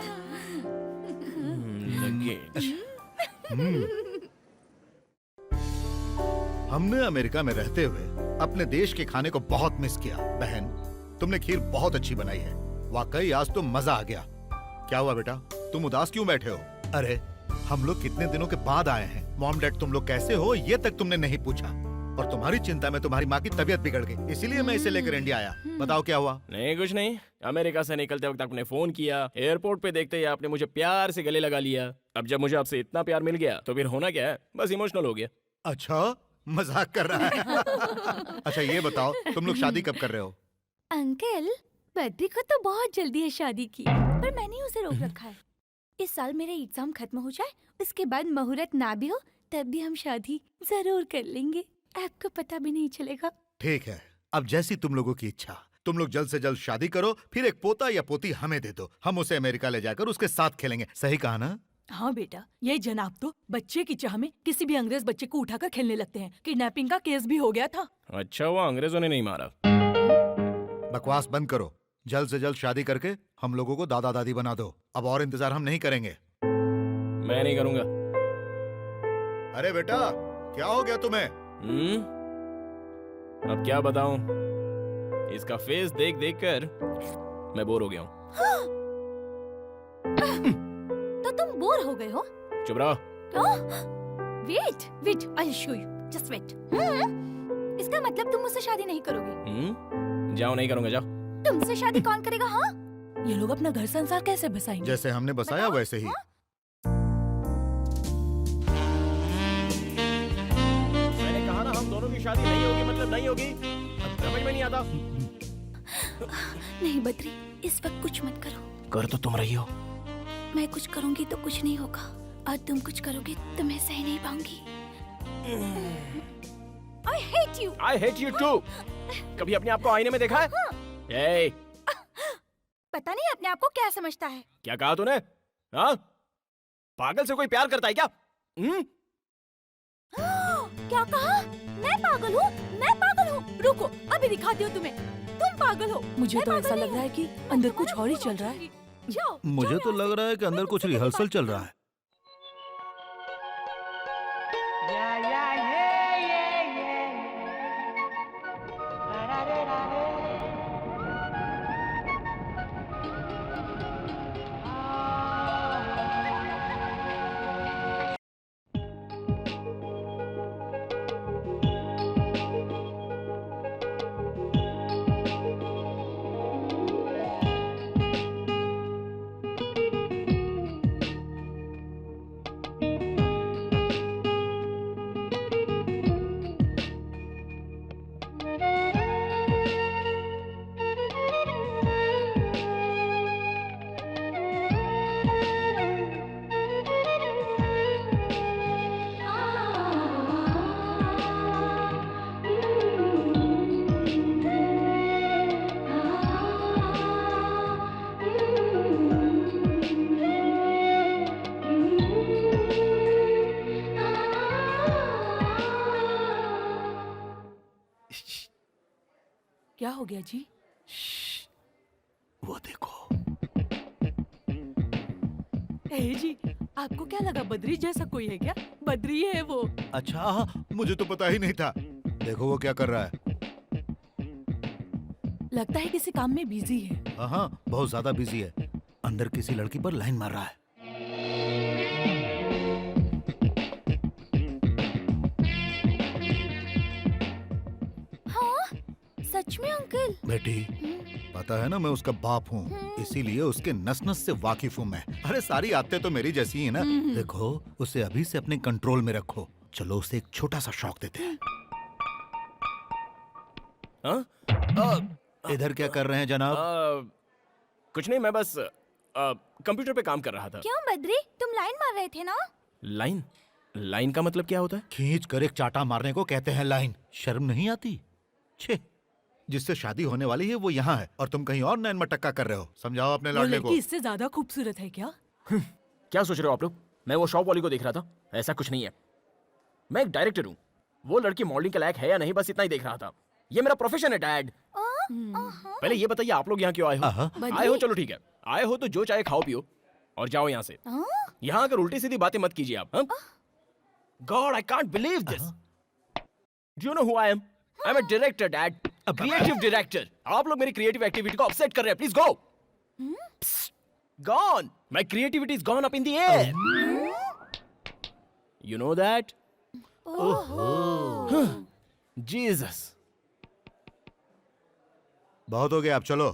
लगेज। हमने अमेरिका में रहते हुए अपने देश के खाने को बहुत मिस किया। बहन, तुमने खीर बहुत अच्छी बनाई है। वाकई आज तो मजा आ गया। क्या हुआ बेटा, तुम उदास क्यों बैठे हो? अरे हम लोग कितने दिनों के बाद आए हैं, मॉम डैड तुम लोग कैसे हो ये तक तुमने नहीं पूछा, और तुम्हारी चिंता में तुम्हारी माँ की तबीयत बिगड़ गई, इसीलिए मैं इसे लेकर इंडिया आया। बताओ क्या हुआ? नहीं कुछ नहीं, अमेरिका से निकलते वक्त आपने फोन किया, एयरपोर्ट पे देखते ही आपने मुझे प्यार से गले लगा लिया। अब जब मुझे आपसे इतना प्यार मिल गया तो फिर होना क्या है, बस इमोशनल हो गया। अच्छा, मजाक कर रहा है। अच्छा ये बताओ तुम लोग शादी कब कर रहे हो? अंकल, बद्री को तो बहुत जल्दी है शादी की, पर मैंने उसे रोक रखा है। इस साल मेरे एग्जाम खत्म हो जाए, उसके बाद मुहूर्त ना भी हो तब भी हम शादी जरूर कर लेंगे, आपको पता भी नहीं चलेगा। ठीक है, अब जैसी तुम लोगों की इच्छा। तुम लोग जल्द से जल्द शादी करो, फिर एक पोता या पोती हमें दे दो, हम उसे अमेरिका ले जाकर उसके साथ खेलेंगे। सही कहा ना? हाँ बेटा, ये जनाब तो बच्चे की चाह में किसी भी अंग्रेज बच्चे को उठाकर खेलने लगते हैं। किडनैपिंग का केस भी हो गया था। अच्छा हुआ अंग्रेजों ने नहीं मारा। बकवास बंद करो, जल्द से जल्द शादी करके हम लोगों को दादा दादी बना दो। अब और इंतजार हम नहीं करेंगे। मैं नहीं करूंगा। अरे बेटा, क्या हो गया तुम्हें? अब क्या बताऊं, इसका फेस देख देख कर मैं बोर हो गया हूँ। तो तुम बोर हो गए हो? चुप रहो। Wait, I show you, just wait. इसका मतलब तुम मुझसे शादी नहीं करोगे? जाओ, नहीं करूंगा, जाओ। तुमसे शादी कौन करेगा? हाँ, ये लोग अपना घर संसार कैसे बसाएंगे? जैसे हमने बसाया वैसे ही। मैंने कहा ना हम दोनों की शादी नहीं होगी मतलब नहीं होगी। अब समझ में नहीं आता। नहीं बद्री, इस वक्त कुछ मत करो। कर तो तुम रही हो। मैं कुछ करूंगी तो कुछ नहीं होगा, और तुम कुछ करोगे तो मैं सह नहीं पाऊंगी। I hate you. I hate you too. कभी अपने आप को आईने में देखा है? Hey. पता नहीं अपने आप को क्या समझता है। क्या कहा तूने? हाँ? पागल से कोई प्यार करता है क्या? क्या कहा? मैं पागल हूँ? मैं पागल हूँ? रुको, अभी दिखाती हूँ तुम्हें। तुम पागल हो। मुझे मैं तो पागल ऐसा नहीं लग रहा है हूँ। कि अंदर कुछ और ही चल रहा है। जाओ, मुझे जाओ तो यहाँ लग से। रहा है कि अंदर कुछ रिहर्सल चल रहा है। क्या हो गया जी? वो देखो। ए जी, आपको क्या लगा बद्री जैसा कोई है क्या? बद्री है वो। अच्छा, मुझे तो पता ही नहीं था। देखो वो क्या कर रहा है। लगता है किसी काम में बिजी है। हाँ, बहुत ज्यादा बिजी है। अंदर किसी लड़की पर लाइन मार रहा है। सच में अंकल? बेटी, पता है ना मैं उसका बाप हूँ, इसीलिए उसके नस नस से वाकिफ हूँ मैं। अरे सारी आदतें तो मेरी जैसी है ना। देखो, उसे अभी से अपने कंट्रोल में रखो। चलो उसे एक छोटा सा शौक देते हैं। इधर क्या कर रहे हैं जनाब? कुछ नहीं, मैं बस कंप्यूटर पे काम कर रहा था। क्यों बद्री, तुम लाइन मार रहे थे ना? लाइन? लाइन का मतलब क्या होता है? खींच कर एक चाटा मारने को कहते हैं लाइन। शर्म नहीं आती? छे, जिससे शादी होने वाली है वो यहाँ है और तुम कहीं और नैन मटक्का कर रहे हो। समझाओ अपने वो लड़के को। लड़की इससे ज्यादा खूबसूरत है क्या? क्या सोच रहे हो आप लोग? मैं वो शॉप वाली को देख रहा था, ऐसा कुछ नहीं है। मैं एक डायरेक्टर हूँ, वो लड़की मॉडलिंग के लायक है या नहीं बस इतना ही देख रहा था। ये मेरा प्रोफेशन है डैड। पहले ये बताइए आप लोग यहाँ क्यों आए हो? आए हो चलो ठीक है, आए हो तो जो चाहे खाओ पियो और जाओ यहाँ से। यहाँ आकर उल्टी सीधी बातें मत कीजिए आप। God, I can't believe this. Do you know who I am? I am a director dad, a creative director. आप लोग मेरी क्रिएटिव एक्टिविटी को अपसेट कर रहे हैं, please go. Gone, my creativity is gone up in the air. You know that? ओहो Jesus. बहुत हो गया, अब चलो।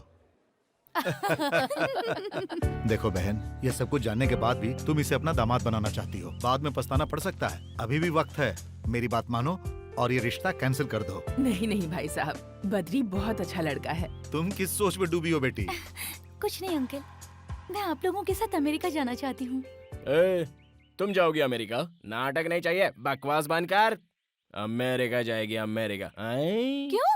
देखो बहन, ये सब कुछ जानने के बाद भी तुम इसे अपना दामाद बनाना चाहती हो। बाद में पछताना पड़ सकता है। अभी भी वक्त है। मेरी बात मानो और ये रिश्ता कैंसिल कर दो। नहीं नहीं भाई साहब, बद्री बहुत अच्छा लड़का है। तुम किस सोच में डूबी हो बेटी? कुछ नहीं अंकल, मैं आप लोगों के साथ अमेरिका जाना चाहती हूँ। ए, तुम जाओगी अमेरिका? नाटक नहीं चाहिए, बकवास बंद कर। अमेरिका जाएगी अमेरिका। आई? क्यों?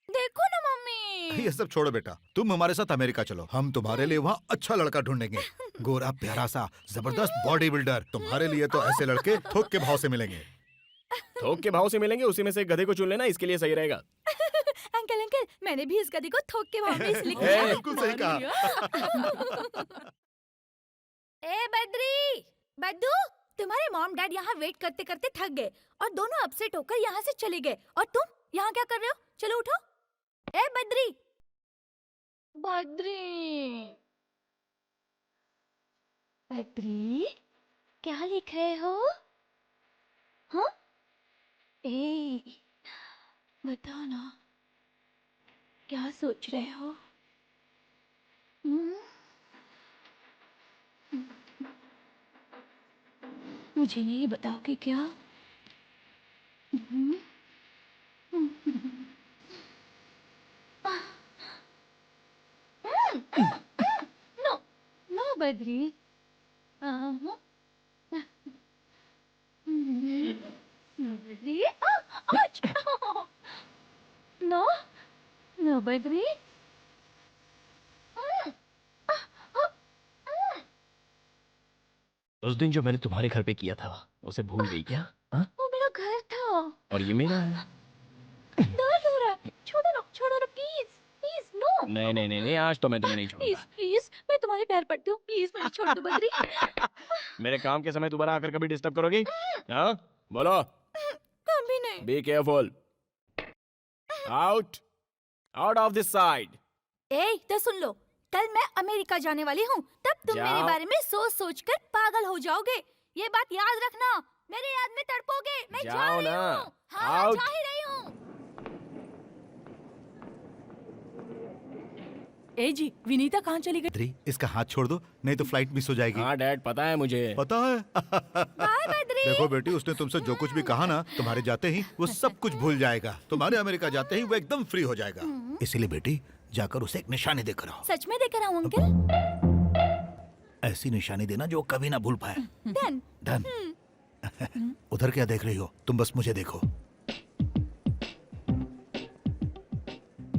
देखो ना मम्मी। ये सब छोड़ो बेटा, तुम हमारे साथ अमेरिका चलो। हम तुम्हारे लिए वहाँ अच्छा लड़का ढूंढेंगे। गोरा प्यारा सा जबरदस्त बॉडी बिल्डर। तुम्हारे लिए तो ऐसे लड़के थोक के भाव से मिलेंगे। थोक के भाव से मिलेंगे, उसी में से एक गधे को चुन लेना, इसके लिए सही रहेगा। अंकल अंकल, मैंने भी इस गधे को थोक के भाव में इसलिए ए, किया। बिल्कुल सही कहा। ए बद्री, बद्दू, तुम्हारे मॉम डैड यहाँ वेट करते करते थक गए और दोनों अपसेट होकर यहाँ से चले गए और तुम यहाँ क्या कर रहे हो? चलो उठो। ए बद्री, बद्री, बद्री, क्या लिख रहे हो? हाँ? ए, बताओ ना, क्या सोच रहे हो? मुझे ये बताओगे क्या? No no Badri, Badri, no no Badri. उस दिन जो मैंने तुम्हारे घर पे किया था, उसे भूल गई क्या? हाँ? वो मेरा घर था। और ये मेरा है। दर्द हो रहा है, छोड़ो ना प्लीज प्लीज, नो। नहीं नहीं नहीं नहीं, आज तो मैं तुम्हें नहीं प्लीज छोड़ूंगा। प्लीज, मैं तुम्हारे पैर पड़ती हूँ, प्लीज मुझे छोड़ दो बद्री। मेरे काम के समय दोबारा आकर कभी डिस्टर्ब करोगी? हाँ? बोलो। कभी नहीं। Be careful. Out out of this side. ए, तो सुन लो, कल मैं अमेरिका जाने वाली हूँ, तब तुम मेरे जाओ। बारे में सोच सोच कर पागल हो जाओगे। ये बात याद रखना, मेरे याद में तड़पोगे। मैं जा जाओ रही ना। हूँ। हाँ, आउट। जा ही रही हूँ। ए जी, विनीता कहाँ चली गई? बद्री, इसका हाथ छोड़ दो, नहीं तो फ्लाइट मिस हो जाएगी। हाँ डैड, पता है मुझे। पता है? बाय बद्री। देखो बेटी, उसने तुमसे जो कुछ भी कहा ना, तुम्हारे जाते ही वो सब कुछ भूल जाएगा। तुम्हारे अमेरिका जाते ही वो एकदम फ्री हो जाएगा। इसीलिए बेटी, जाकर उसे एक निशानी देकर आओ। सच में देकर आऊँ अंकल? ऐसी निशानी देना जो वो कभी ना भूल पाए। डन। डन। उधर क्या देख रही हो? तुम बस मुझे देखो।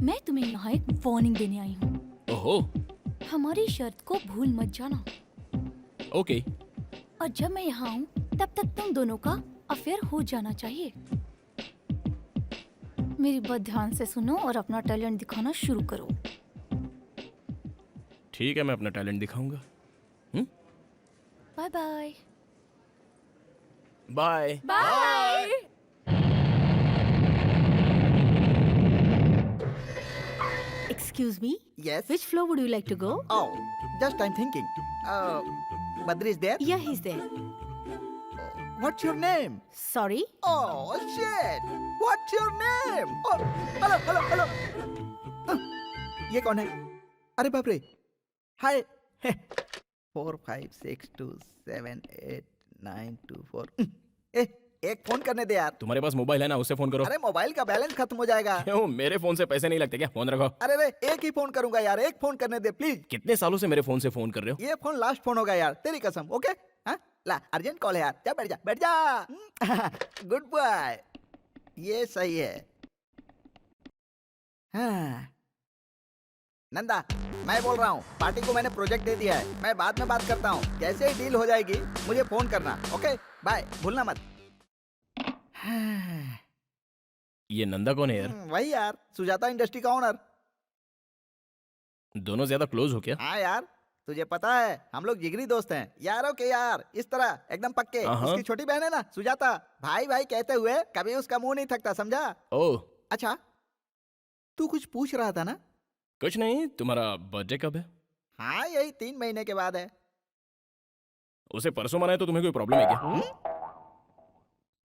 मैं तुम्हें यहाँ एक वार्निंग देने आई हूँ। ओहो, हमारी शर्त को भूल मत जाना। ओके। और जब मैं यहाँ आऊँ, तब तक तुम दोनों का अफेयर हो जाना चाहिए। मेरी बात ध्यान से सुनो और अपना टैलेंट दिखाना शुरू करो। ठीक है, मैं अपना टैलेंट दिखाऊंगा। Bye bye. Bye. Bye. Excuse me, Yes. which floor would you like to go? Oh, just I'm thinking. Badri is there? Yeah, he's there. What's your name? Sorry? Oh shit! What's your name? Oh, hello. ये कौन है? अरे बाप रे! हाय. 4 5 6 2 7 8 9 2 4. ए, एक phone करने दे यार. तुम्हारे पास मोबाइल है ना, उससे फोन करो। अरे मोबाइल का बैलेंस खत्म हो जाएगा. क्यों, मेरे फोन से पैसे नहीं लगते क्या? फोन रखो। अरे रे, एक ही फोन करूंगा यार. एक फोन करने दे प्लीज. कितने सालों से मेरे फोन से फोन कर रहे हो? ये फोन लास्ट फोन होगा यार, तेरी कसम. ओके? हाँ? ला, अर्जेंट कॉल है यार. जा बैठ जा. Good boy. ये सही है. हाँ. नंदा, मैं बोल रहा हूँ. पार्टी को मैंने प्रोजेक्ट दे दिया है. मैं बाद में बात करता हूँ. जैसे ही डील हो जाएगी, मुझे फोन करना. ओके? बाय. भूलना मत. ये नंदा कौन है यार? वही यार, सुजाता इंडस्ट्री का ओनर. दोनों ज्यादा क्लोज हो क्या? हाँ यार, तुझे पता है हम लोग जिगरी दोस्त हैं. यारों के यार, इस तरह एकदम पक्के. हाँ। उसकी छोटी बहन है ना, सुजाता, भाई भाई कहते हुए कभी उसका मुंह नहीं थकता, समझा? ओह, अच्छा, तू कुछ पूछ रहा था ना? कुछ नहीं। तुम्हारा बर्थडे कब है? हाँ, यही 3 महीने के बाद है. उसे परसों मनाए तो तुम्हें कोई प्रॉब्लम है क्या?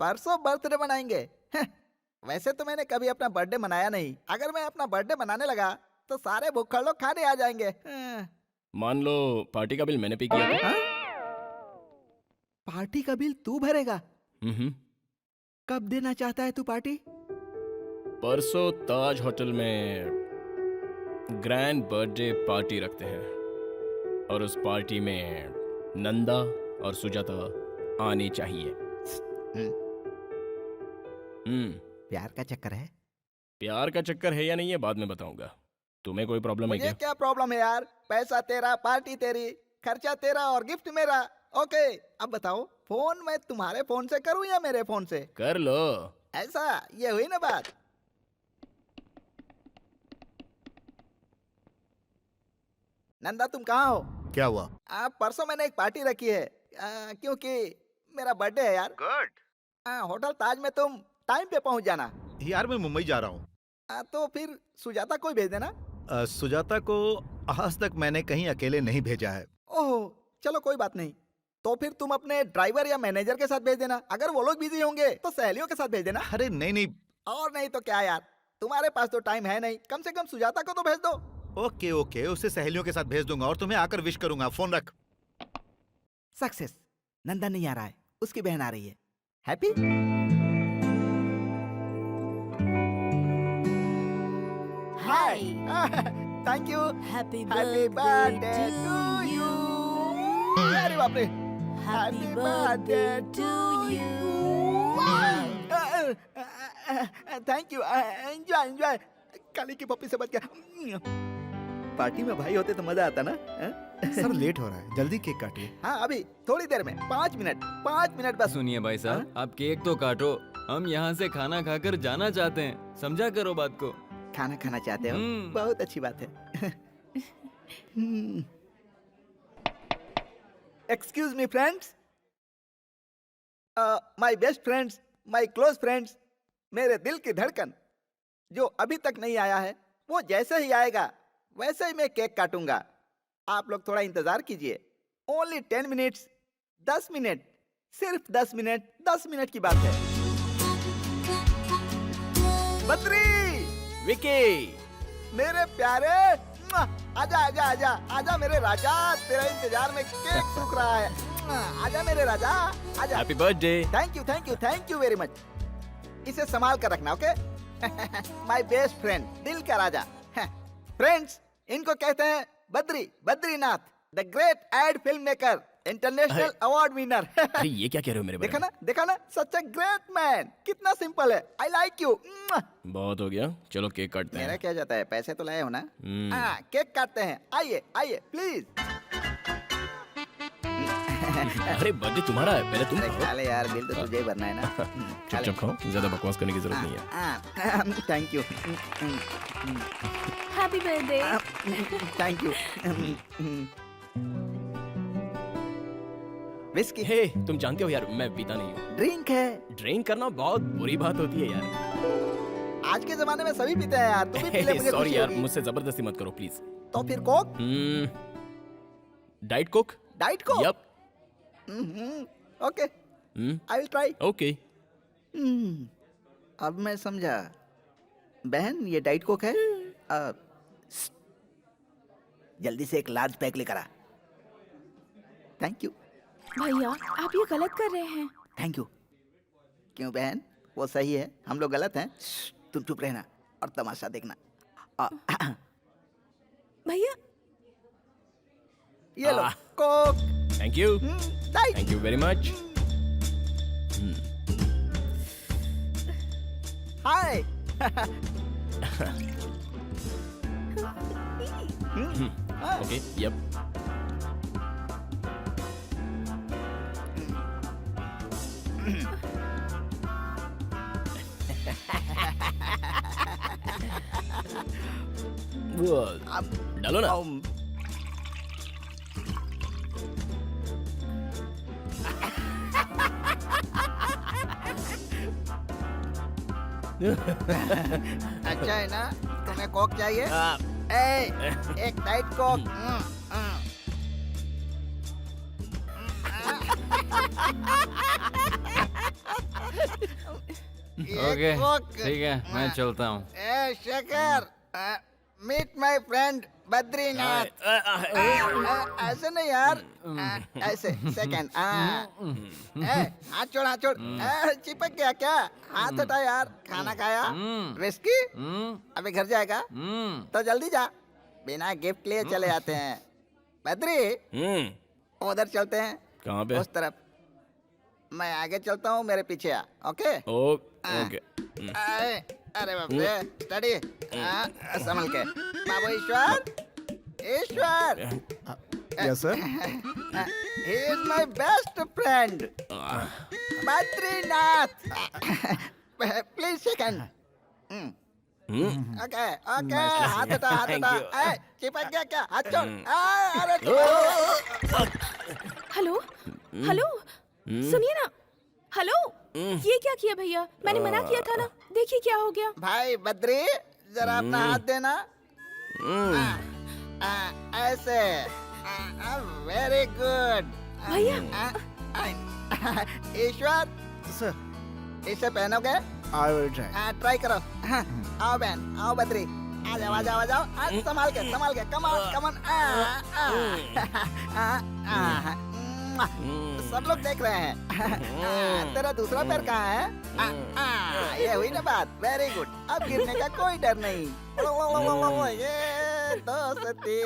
परसों बर्थडे मनाएंगे? वैसे तो मैंने कभी अपना बर्थडे मनाया नहीं। अगर मैं अपना बर्थडे मनाने लगा तो सारे भूखड़ लोग खाने आ जाएंगे। मान लो पार्टी का बिल मैंने पे किया था। पार्टी का बिल तू भरेगा? हम्म। कब देना चाहता है तू पार्टी? परसों ताज होटल में ग्रैंड बर्थडे पार्टी रखते हैं और उस पार्टी में नंदा और सुजाता आने चाहिए। प्यार का चक्कर है? प्यार का चक्कर है या नहीं है बाद में बताऊंगा। तुम्हें कोई प्रॉब्लम है मुझे क्या? क्या प्रॉब्लम है यार? पैसा तेरा, पार्टी तेरी, खर्चा तेरा और गिफ्ट मेरा। ओके, अब बताओ फोन मैं तुम्हारे फोन से करूं या मेरे फोन से? कर लो। ऐसा, ये हुई ना बात। नंदा तुम कहाँ हो? क्या हुआ? परसों मैंने एक पार्टी रखी है क्योंकि मेरा बर्थडे है यार। गुड। होटल ताज में तुम टाइम पे पहुंच जाना। यार मैं मुंबई जा रहा हूँ। तो फिर सुजाता को ही भेज देना। सुजाता को आज तक मैंने कहीं अकेले नहीं भेजा है। ओह चलो कोई बात नहीं। तो फिर तुम अपने ड्राइवर या मैनेजर के साथ भेज देना। अगर वो लोग बिजी होंगे तो सहेलियों के साथ भेज देना। अरे नहीं नहीं। और नहीं तो क्या यार, तुम्हारे पास तो टाइम है नहीं, कम से कम सुजाता को तो भेज दो। ओके ओके, उसे सहेलियों के साथ भेज दूंगा और तुम्हें आकर विश करूंगा। फोन रख। सक्सेस। नंदा नहीं आ रहा है, उसकी बहन आ रही है। Happy? Hi. Thank you. Happy birthday to you. अरे बाप रे। Happy birthday to you. Thank you. Enjoy enjoy. Kali की पप्पी से बच गया। पार्टी में भाई होते तो मजा आता ना। सर लेट हो रहा है, जल्दी केक काटिए। हाँ अभी थोड़ी देर में, 5 मिनट बस। सुनिए भाई साहब, आप केक तो काटो, हम यहाँ से खाना खाकर जाना चाहते हैं। समझा करो बात को। खाना खाना चाहते हो? बहुत अच्छी बात है। Excuse me friends, my best friends, my close friends, मेरे दिल की धड़कन जो अभी तक नहीं आया है, वो जैसे ही आएगा वैसे ही मैं केक काटूंगा। आप लोग थोड़ा इंतजार कीजिए। ओनली 10 मिनट्स, 10 मिनट, सिर्फ 10 मिनट, 10 मिनट की बात है। बद्री, विकी, मेरे प्यारे, आजा आजा आजा आजा मेरे राजा, तेरा इंतजार में केक सूख रहा है। आजा मेरे राजा, आजा। Happy birthday. Thank you very much. इसे संभाल कर रखना, ओके? माय बेस्ट फ्रेंड, दिल का राजा। फ्रेंड्स, इनको कहते हैं Badrinath, the great ad film maker, international award winner. अरे ये क्या कह रहे हो मेरे बारे में? देखा ना, सच ए ग्रेट मैन। कितना सिंपल है। I like you. बहुत हो गया, चलो केक काटते मेरा हैं। क्या जाता है, पैसे तो लाए हो ना? केक काटते हैं। आइए आइए प्लीज। अरे बर्थडे तुम्हारा है, पहले तुम अरे खाओ। खा ले यार, बिल तो तुझे ही भरना है ना। चुपचाप खाओ, ज्यादा बकवास करने की जरूरत नहीं है। Thank you. Happy birthday. Thank you. Whisky hey, तुम जानते हो यार मैं पीता नहीं हूँ। ड्रिंक है। ड्रिंक करना बहुत बुरी बात होती है यार। आज के जमाने में सभी पीते हैं यार, तू भी पी ले, मुझे सॉरी खुशी यार, होगी। मुझसे जबरदस्ती मत करो प्लीज। तो फिर coke? Diet coke. Diet coke? Yup. Okay, I will try. Okay. अब मैं समझा। बहन, ये डाइट कोक है? जल्दी से एक लार्ज पैक लेकर आ। Thank you. भैया आप ये गलत कर रहे हैं। Thank you. क्यों बहन, वो सही है, हम लोग गलत हैं? तुम चुप रहना और तमाशा देखना। भैया ये लो coke. Thank you. Diet. Thank you very much. Hi. Okay, yup. वो डालो ना। अच्छा है ना? तुम्हें कोक चाहिए? एक डाइट कोक। ओके ठीक है मैं चलता हूँ। ए Shekhar, meet my friend Badrinath. ऐसे नहीं यार, ऐसे सेकंड। हाथ छोड़ हाथ छोड़। चिपक गया क्या? हाथ हटा यार। खाना खाया? रिस्की? अभी घर जाएगा तो जल्दी जा, बिना गिफ्ट लिए चले जाते हैं। बद्री उधर चलते हैं। कहाँ पे? उस तरफ। मैं आगे चलता हूँ, मेरे पीछे आ। Okay okay. अरे बाप रे, स्टडी। संभल के बाबू। Ishwar, Ishwar. Yes sir. He is my best friend Badrinath. Please second. Okay okay, हाथ हटा हाथ हटा। चिपक गया क्या? हाथ छोड़। अरे हेलो हेलो, सुनिए ना। हेलो, ये क्या किया भैया? मैंने मना किया था ना, देखिए क्या हो गया। भाई बद्री, जरा अपना हाथ देना। ऐसे। वेरी गुड भैया। ईश्वर सर, इसे पहनोगे? I will try. ट्राई करो। आओ बहन, आओ बद्री। आ जाओ आ जाओ आ जाओ। संभाल के कम ऑन कम ऑन। सब लोग देख रहे हैं। तेरा दूसरा पैर कहाँ है? ये हुई ना बात। वेरी गुड, अब गिरने का कोई डर नहीं। ये दोस्ती।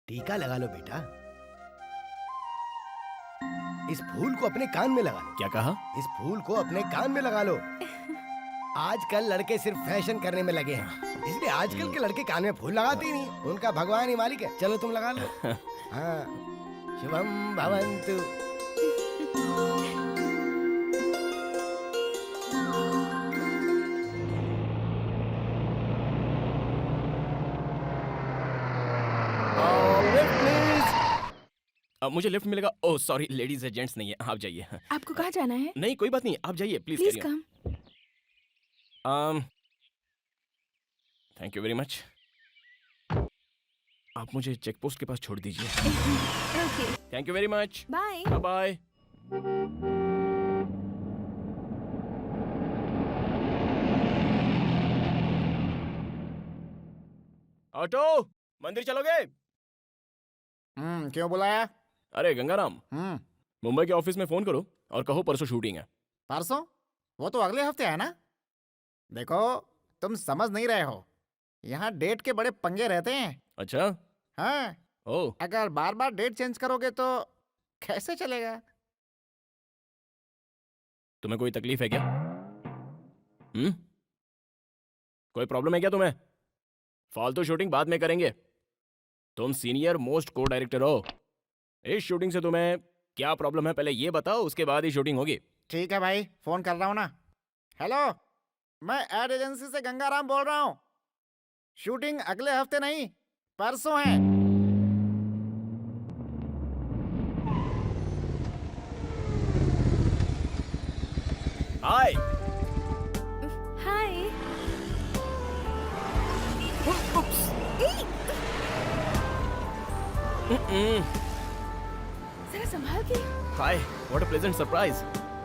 टीका लगा लो बेटा। इस फूल को अपने कान में लगा लो। क्या कहा? इस फूल को अपने कान में लगा लो। आजकल लड़के सिर्फ फैशन करने में लगे हैं, इसलिए आजकल के लड़के कान में फूल लगाते ही नहीं। उनका भगवान ही मालिक है। चलो तुम लगा लो। हाँ, शुभम भवन्तु। मुझे लिफ्ट मिलेगा? ओह सॉरी, लेडीज है, जेंट्स नहीं है। आप जाइए। आपको कहाँ जाना है? नहीं कोई बात नहीं, आप जाइए please. Please come. Thank you very much. आप मुझे चेक पोस्ट के पास छोड़ दीजिए। Okay thank you very much. Bye. Bye bye. Auto, मंदिर चलोगे? क्यों बुलाया? अरे गंगाराम, मुंबई के ऑफिस में फोन करो और कहो परसों शूटिंग है। परसों? वो तो अगले हफ्ते है ना। देखो, तुम समझ नहीं रहे हो, यहाँ डेट के बड़े पंगे रहते हैं। अच्छा। हाँ, ओह, अगर बार बार डेट चेंज करोगे तो कैसे चलेगा? तुम्हें कोई तकलीफ है क्या? कोई प्रॉब्लम है क्या तुम्हें? फालतू शूटिंग बाद में करेंगे। तुम सीनियर मोस्ट को डायरेक्टर हो। इस शूटिंग से तुम्हें क्या प्रॉब्लम है पहले ये बताओ, उसके बाद ही शूटिंग होगी। ठीक है भाई, फोन कर रहा हूँ ना। हेलो, मैं एड एजेंसी से गंगाराम बोल रहा हूँ। शूटिंग अगले हफ्ते नहीं, परसों है। हाय। हाय। जरा संभाल के। हाय, व्हाट अ प्लेजेंट सरप्राइज।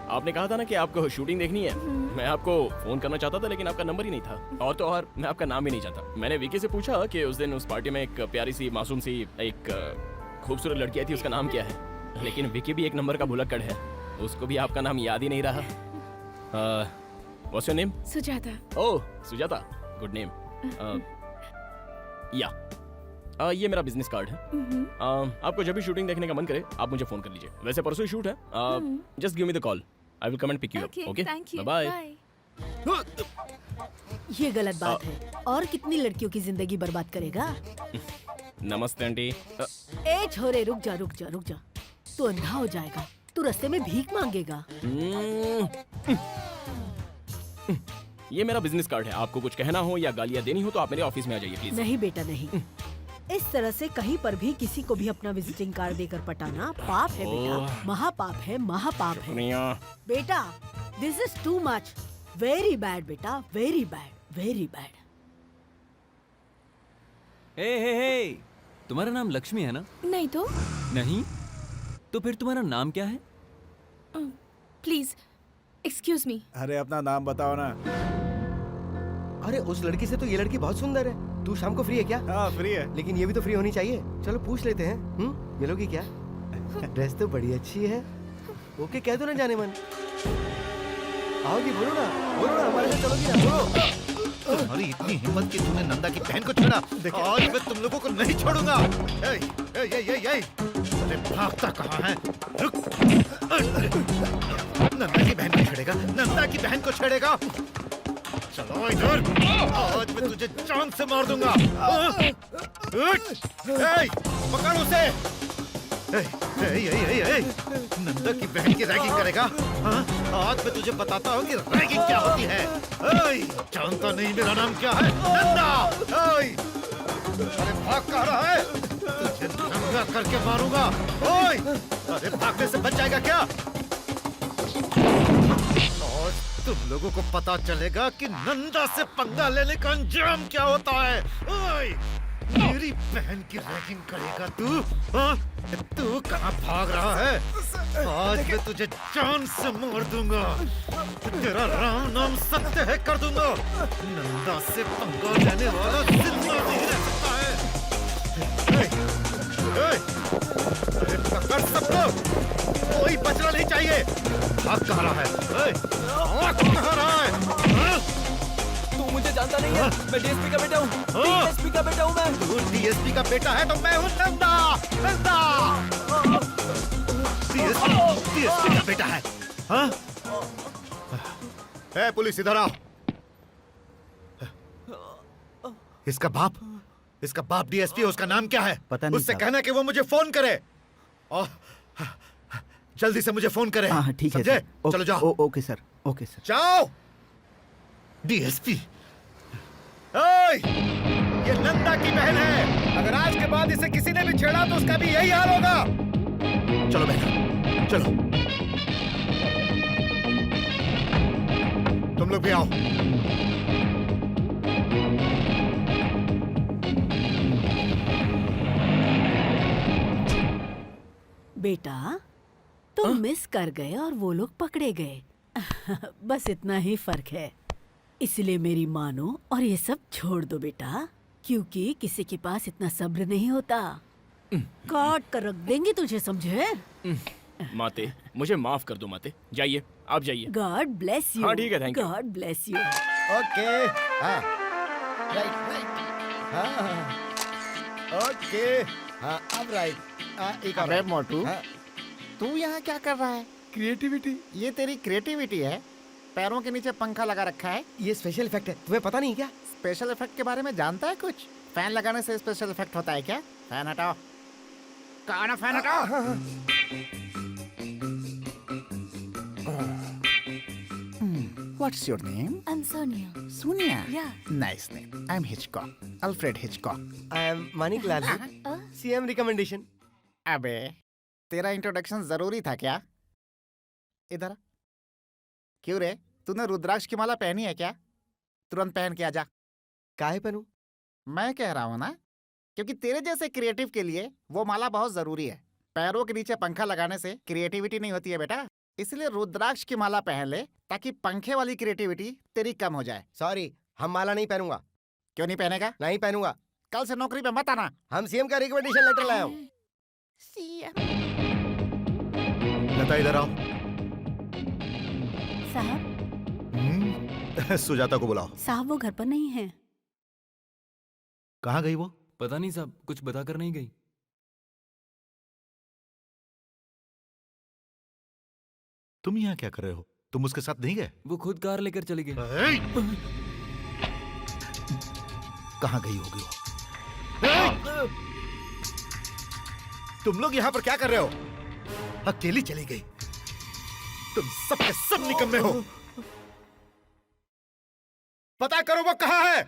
आपने कहा था ना कि आपको शूटिंग देखनी है। मैं आपको फोन करना चाहता था लेकिन आपका नंबर ही नहीं था, और तो और मैं आपका नाम भी नहीं जानता। मैंने विकी से पूछा कि उस दिन उस पार्टी में एक प्यारी सी मासूम सी एक खूबसूरत लड़की आई थी, उसका नाम क्या है। लेकिन विकी भी एक नंबर का भुलक्कड़ है, उसको भी आपका नाम याद ही नहीं रहा। What's your name? Sujata. Oh Sujata, good name. या ये मेरा बिजनेस कार्ड है। आपको जब भी शूटिंग देखने का मन करे आप मुझे फोन कर लीजिए। वैसे परसों ही शूट है। Just give me the call, I will come and pick you up. Okay, thank you. Bye. ये गलत बात है। और कितनी लड़कियों की जिंदगी बर्बाद करेगा? नमस्ते आंटी। ए छोरे, रुक जा रुक जा रुक जा। तू अंधा हो जाएगा, तू रास्ते में भीख मांगेगा। ये मेरा बिजनेस कार्ड है। आपको कुछ कहना हो या गालियां देनी हो तो आप मेरे ऑफिस में आ जाइए प्लीज। नहीं बेटा नहीं, इस तरह से कहीं पर भी किसी को भी अपना विजिटिंग कार्ड देकर पटाना पाप है बेटा, महापाप है, महापाप है शुक्रिया। बेटा। This is too much, very bad बेटा, वेरी बैड, वेरी बैड। हे, तुम्हारा नाम लक्ष्मी है ना? नहीं तो नहीं? तो फिर तुम्हारा नाम क्या है? Please excuse me. अरे अपना नाम बताओ ना। अरे उस लड़की से तो ये लड़की बहुत सुंदर है। तू शाम को फ्री है क्या? हाँ फ्री है। लेकिन ये भी तो फ्री होनी चाहिए। चलो पूछ लेते हैं। मिलोगी क्या? ड्रेस तो बड़ी अच्छी है। ओके कह दो ना जाने मन। आओगी, बोलो ना हमारे साथ चलोगी ना, बोलो। तुम्हारी इतनी हिम्मत कि तुमने नंदा की बहन को छेड़ा, आज मैं तुम लोगों को नहीं छोड़ूंगा। अरे भागता कहाँ है? रुक। नंदा की बहन को छेड़ेगा, नंदा की बहन को छेड़ेगा। चलो इधर, आज मैं तुझे जान से मार दूंगा। पकड़ उसे। नंदा की बहन की रैगिंग करेगा? आज मैं तुझे बताता हूँ कि रैगिंग क्या होती है। जानता नहीं मेरा नाम क्या है? नंदा। अरे भाग कहाँ रहा है? तुझे नंगा करके मारूंगा। अरे भागने से बच जाएगा क्या? और तुम लोगों को पता चलेगा कि नंदा से पंगा लेने का अंजाम क्या होता है। मेरी बहन की रैगिंग करेगा तू? तू कहाँ भाग रहा है? आज मैं तुझे जान से मार दूंगा। तेरा राम नाम सत्य है कर दूंगा। नंदा से पंगा लेने वाला जिंदा नहीं रह सकता है। अरे पकड़ सबको, कोई बचना नहीं चाहिए। भाग कहाँ रहा है? भाग कहाँ रहा है? तू मुझे जानता नहीं है, मैं डीएसपी का बेटा हूँ। डीएसपी का बेटा हूँ मैं। तू डीएसपी का बेटा है तो मैं हूँ नंदा। डीएसपी का बेटा है। हाँ? पुलिस इधर आओ। इसका बाप डीएसपी है। उसका नाम क्या है? पता नहीं उससे साहब। कहना कि वो मुझे फोन करे और जल्दी से मुझे फोन करे। हाँ ठीक है समझे? सर। चलो जाओ। Okay sir, okay sir. जाओ। डीएसपी, ये नंदा की बहन है। अगर आज के बाद इसे किसी ने भी छेड़ा तो उसका भी यही हाल होगा। चलो बहन, चलो। तुम लोग भी आओ। बेटा तुम मिस कर गए और वो लोग पकड़े गए। बस इतना ही फर्क है। इसलिए मेरी मानो और ये सब छोड़ दो बेटा, क्योंकि किसी के पास इतना सब्र नहीं होता। काट कर रख देंगे तुझे, समझे? माते, मुझे माफ कर दो माते। जाइए, आप जाइए। God bless you. हाँ, ठीक है, thank you. God bless you. Okay. हाँ राइट। हाँ ओके। हाँ अब राइट। एक अबे मोटू, हाँ। तू यहाँ क्या कर रहा है? क्रिएटिविटी। ये तेरी क्रिएटिविटी है? पैरों के नीचे पंखा लगा रखा है। ये स्पेशल इफेक्ट है, तुम्हें पता नहीं क्या? स्पेशल इफेक्ट के बारे में जानता है कुछ? फैन लगाने से स्पेशल इफेक्ट होता है क्या? फैन हटाओ। कहा ना फैन हटाओ। What's your name? I'm Sonia. Sonia. Yeah. Nice name. I'm Hitchcock. Alfred Hitchcock. I am Manik Lal, CM recommendation. अबे तेरा इंट्रोडक्शन जरूरी था क्या? इधर क्यों रे? तूने रुद्राक्ष की माला पहनी है क्या? तुरंत पहन के आजा। काहे पहनूं? मैं कह रहा हूँ ना, क्योंकि तेरे जैसे क्रिएटिव के लिए वो माला बहुत जरूरी है। पैरों के नीचे पंखा लगाने से क्रिएटिविटी नहीं होती है बेटा। इसलिए रुद्राक्ष की माला पहन ले ताकि पंखे वाली क्रिएटिविटी तेरी कम हो जाए। सॉरी, हम माला नहीं पहनूंगा। क्यों नहीं पहनेगा? नहीं पहनूंगा। कल से नौकरी पे मत आना। हम सीएम का रिकमेंडेशन लेटर लाया हूँ। लता इधर आओ। साहब, सुजाता को बुलाओ। साहब वो घर पर नहीं है। कहाँ गई वो? पता नहीं साहब, कुछ बताकर नहीं गई। तुम यहाँ क्या कर रहे हो? तुम उसके साथ नहीं गए? वो खुद कार लेकर चली गई। कहाँ गई होगी वो? तुम लोग यहाँ पर क्या कर रहे हो? अकेली चली गई। तुम सब के सब निकम्मे हो। पता करो वो कहाँ है।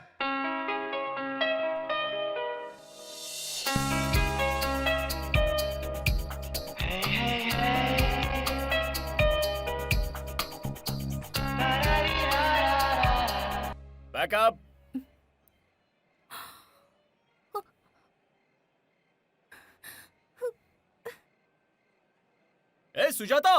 Back up. ए सुजाता,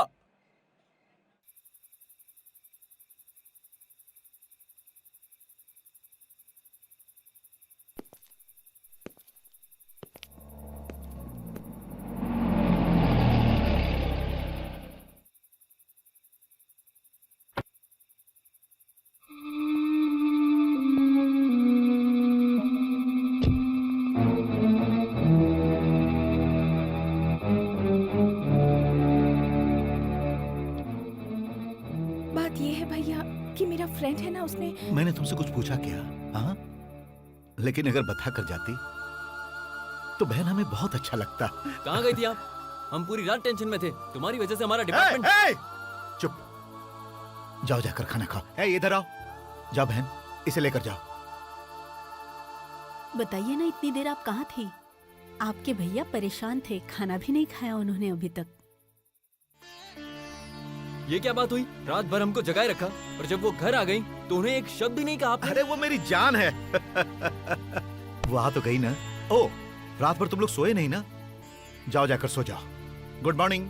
बात ये है भैया कि मेरा फ्रेंड है ना, उसने मैंने तुमसे कुछ पूछा क्या? हाँ, लेकिन अगर बता कर जाती तो बहन हमें बहुत अच्छा लगता। कहाँ गई थी आप? हम पूरी रात टेंशन में थे, तुम्हारी वजह से हमारा ए, डिपार्टमेंट। ए, चुप, जाओ जाकर खाना खाओ। ए, इधर आओ, जाओ बहन, इसे लेकर जाओ। बताइए ना, इतनी देर आप कहाँ थी? आपके भैया परेशान थे, खाना भी नहीं खाया उन्होंने अभी तक। ये क्या बात हुई? रात भर हमको जगाए रखा और जब वो घर आ गई तो उन्हें एक शब्द भी नहीं कहा आपने। अरे वो मेरी जान है। वो आ तो गई ना। ओ, रात भर तुम लोग सोए नहीं ना? जाओ जाकर सो जाओ। Good morning.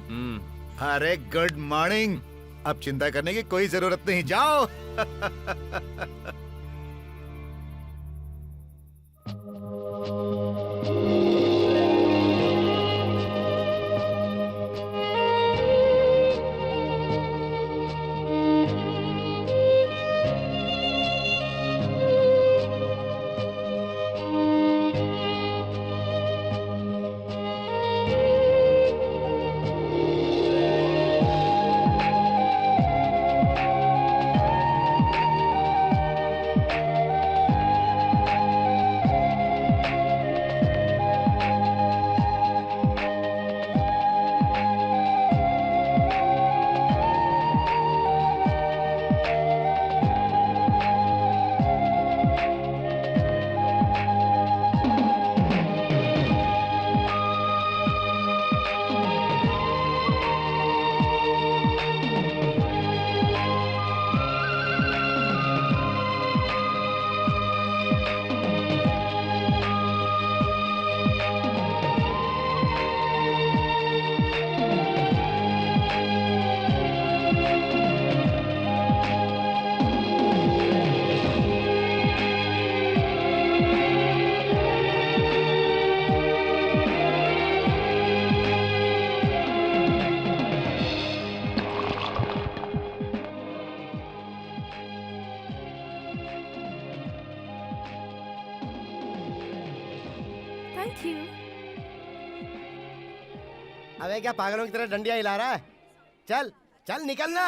अरे गुड मॉर्निंग। अब चिंता करने की कोई जरूरत नहीं, जाओ। Thank you. अबे क्या पागलों की तरह डंडिया हिला रहा है? चल चल निकलना।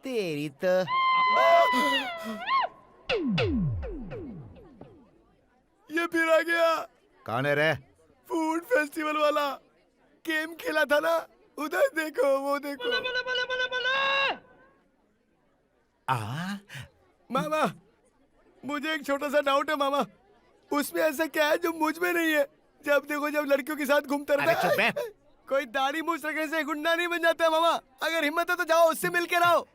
तेरी तो ये फिर आ गया। कौन है रे? फूड फेस्टिवल वाला गेम खेला था ना, उधर देखो, वो देखो। मामा, मुझे एक छोटा सा डाउट है मामा, उसमें ऐसा क्या है जो मुझ में नहीं है? जब देखो जब लड़कियों के साथ घूमता रहता है। कोई दाढ़ी मूछ रखने से गुंडा नहीं बन जाता है मामा। अगर हिम्मत है तो जाओ उससे मिल के रहो।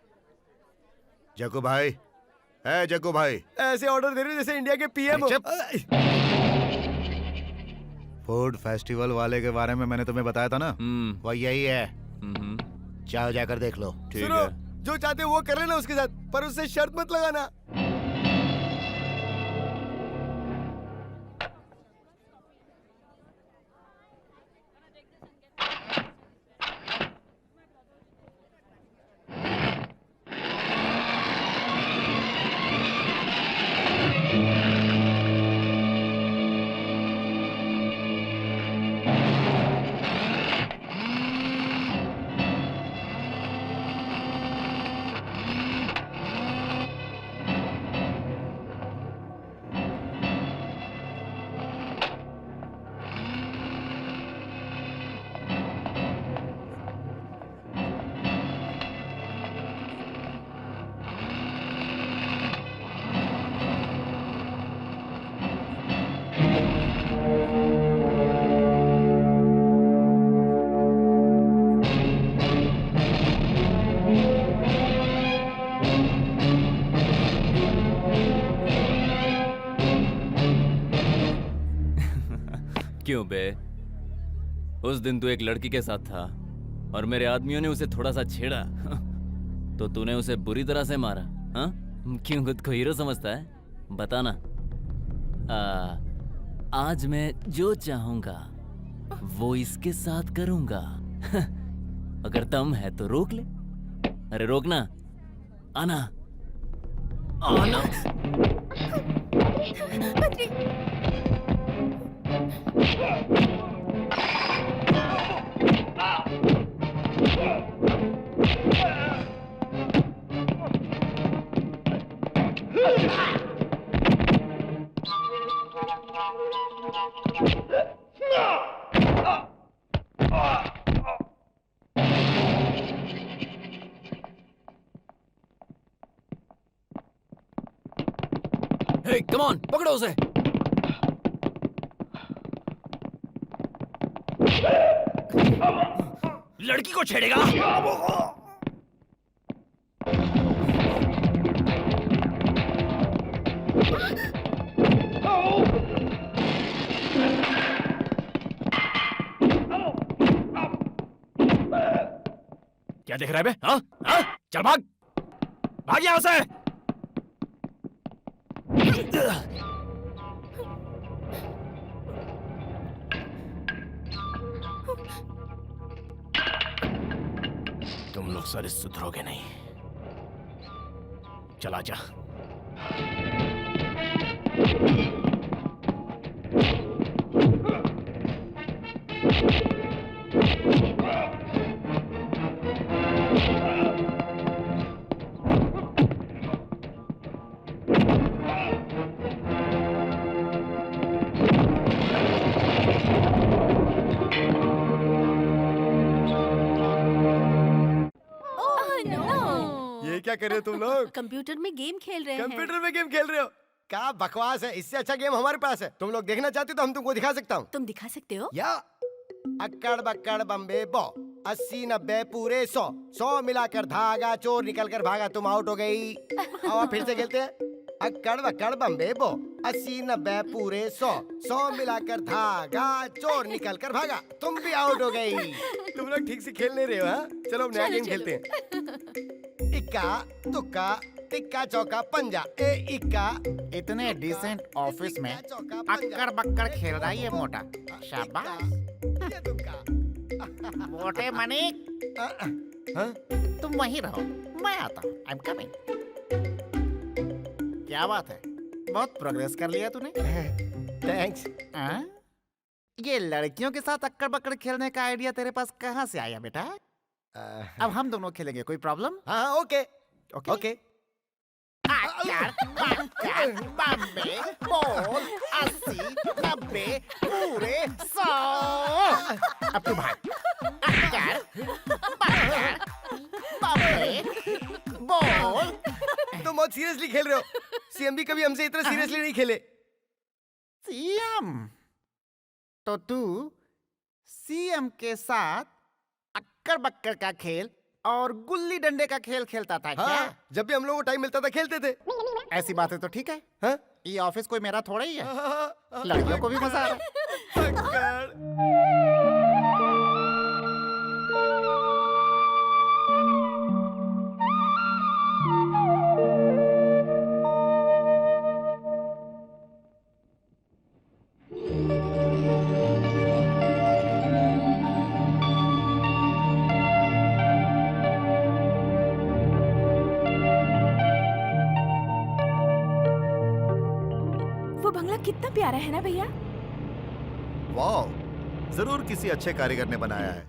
जग्गू भाई, है जग्गू भाई, ऐसे ऑर्डर दे रहे हो जैसे इंडिया के पीएम हो। फूड फेस्टिवल वाले के बारे में मैंने तुम्हें बताया था ना, वो यही है। जाओ जाकर देख लो। सुनो, जो चाहते हो वो कर लेना उसके साथ, पर उससे शर्त मत लगाना। क्यों बे? उस दिन तू एक लड़की के साथ था और मेरे आदमियों ने उसे थोड़ा सा छेड़ा तो तूने उसे बुरी तरह से मारा, हाँ? क्यों खुद को हीरो समझता है? बताना। आज मैं जो चाहूंगा वो इसके साथ करूंगा। अगर दम है तो रोक ले। अरे रोकना, आना, आना। हे, कम ऑन, पकड़ो उसे। लड़की को छेड़ेगा? क्या देख रहा है बे? हाँ? हाँ? चल भाग, भाग यहाँ से। तुम लोग सारे सुधरोगे नहीं। चला जा। ये क्या कर रहे हो तुम लोग? कंप्यूटर में गेम खेल रहे हैं। कंप्यूटर में गेम खेल रहे हो? क्या बकवास है, इससे अच्छा गेम हमारे पास है। तुम लोग देखना चाहते हो तो हम तुमको दिखा सकता हूँ। तुम दिखा सकते हो? या अक्कड़ बक्कड़ बम्बे बो, 80 90 पूरे 100, 100 मिलाकर धागा, चोर निकल कर भागा, तुम आउट हो गई। और फिर से खेलते हैं। अक्कड़ बक्कड़ बम्बे बो, 80 90 पूरे 100, 100 मिलाकर धागा, चोर निकल कर भागा, तुम भी आउट हो गई। तुम लोग ठीक से खेल नहीं रहे हो, हाँ? चलो अब नया गेम खेलते हैं। इक्का तुक्का टिक्का चौका पंजा, ए इक्का। इतने डिसेंट ऑफिस में अक्कड़ बक्कड़ खेल रहा है ये मोटा। शाबाश। ये तुक्का। मोटे मनिक, हाँ? तुम वहीं रहो, मैं आता हूँ। I am coming. क्या बात है, बहुत प्रोग्रेस कर लिया तूने। थैंक्स। हाँ? ये लड़कियों के साथ अक्कड़ बक्कड़ खेलने का आइडिया तेरे पास कहाँ से आया बेटा? अब हम दोनों खेलेंगे, कोई प्रॉब्लम? हाँ ओके ओके ओके। अक्कड़ बक्कड़ बम्बे बोल, 80 90 पूरे 100। अब तू भाग। अक्कड़ बक्कड़ बम्बे बोल। तुम बहुत सीरियसली खेल रहे हो। सीएम भी कभी हमसे इतना सीरियसली नहीं खेले। सीएम? तो तू सीएम के साथ अक्कड़ बक्कड़ का खेल और गुल्ली डंडे का खेल खेलता था क्या? हाँ, जब भी हम लोगों को टाइम मिलता था खेलते थे। ऐसी बातें तो ठीक है। हाँ? ये ऑफिस कोई मेरा थोड़ा ही है। हाँ, लड़कियों को भी मजा आ रहा है। अक्कड़। वो बंगला कितना प्यारा है ना भैया। वाह, जरूर किसी अच्छे कारीगर ने बनाया है।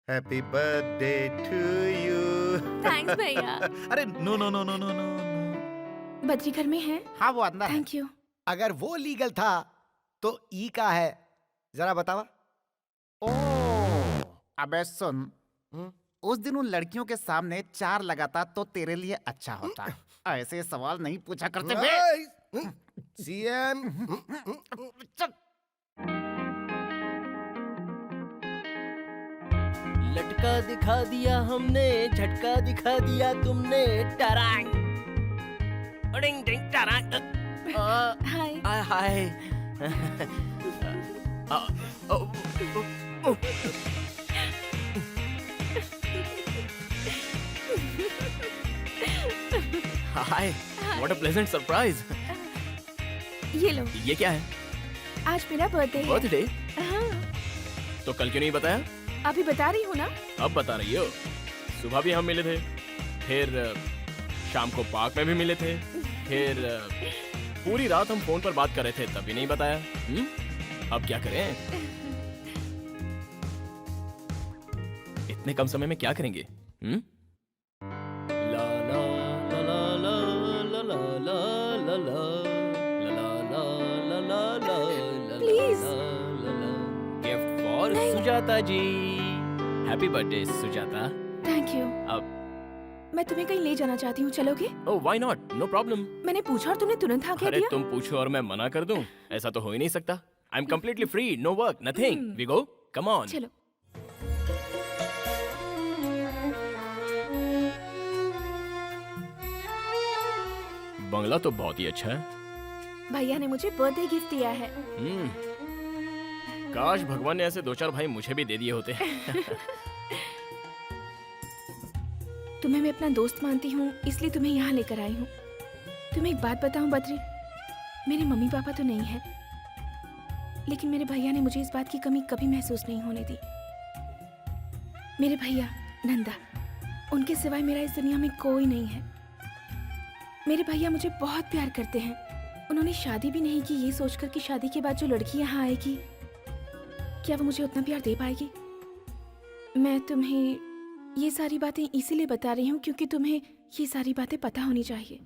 Happy birthday to you. Thanks भैया। अरे no no no no no no. Badri घर में है। हाँ वो अंदर है। Thank you. अगर वो लीगल था तो ई का है, जरा बतावा। ओ, अबे सुन, हम्म? उस दिन उन लड़कियों के सामने 4 लगाता तो तेरे लिए अच्छा होता। ऐसे सवाल नहीं पूछा करते बे। सीएम। चल। लटके तड़का दिखा दिया हमने, झटका दिखा दिया तुमने, टरांग डिंग डिंग टरांग। हाय। Hi. Hi, what a pleasant surprise. ये लो, ये क्या है? आज मेरा बर्थडे है। बर्थडे? हाँ, तो कल क्यों नहीं बताया? अभी बता रही हूँ ना। अब बता रही हो। सुबह भी हम मिले थे, फिर शाम को पार्क में भी मिले थे, फिर पूरी रात हम फोन पर बात कर रहे थे, तभी नहीं बताया। अब क्या करें? इतने कम समय में क्या करेंगे? ला ला ला ला ला ला ला ला ला ला ला ला ला ला। Please. गिफ्ट फॉर नहीं। Sujata ji. Happy birthday Sujata. Thank you. अब मैं तुम्हें कहीं ले जाना चाहती हूँ, चलोगे? Oh why not, no problem. मैंने पूछा और तुमने तुरंत हाँ कह अरे दिया। तुम पूछो और मैं मना कर दूं? ऐसा तो हो ही नहीं सकता। I am completely free, no work, nothing. We go, come on. चलो। बंगला तो बहुत ही अच्छा है। भैया ने मुझे बर्थडे गिफ्ट दिया है। काश भगवान ने ऐसे 2-4 भाई मुझे भी दे दिए होते। तुम्हें मैं अपना दोस्त मानती हूँ, इसलिए तुम्हें यहाँ लेकर आई हूँ। तुम्हें एक बात बताऊँ बद्री, मेरे मम्मी पापा तो नहीं है, लेकिन मेरे भैया ने मुझे इस बात की कमी कभी महसूस नहीं होने दी। मेरे भैया नंदा, उनके सिवाय मेरा इस दुनिया में कोई नहीं है। मेरे भैया मुझे बहुत प्यार करते हैं। उन्होंने शादी भी नहीं की ये सोचकर कि शादी के बाद जो लड़की यहाँ आएगी, क्या वो मुझे उतना प्यार दे पाएगी। मैं तुम्हें ये सारी बातें इसीलिए बता रही हूँ क्योंकि तुम्हें ये सारी बातें पता होनी चाहिए।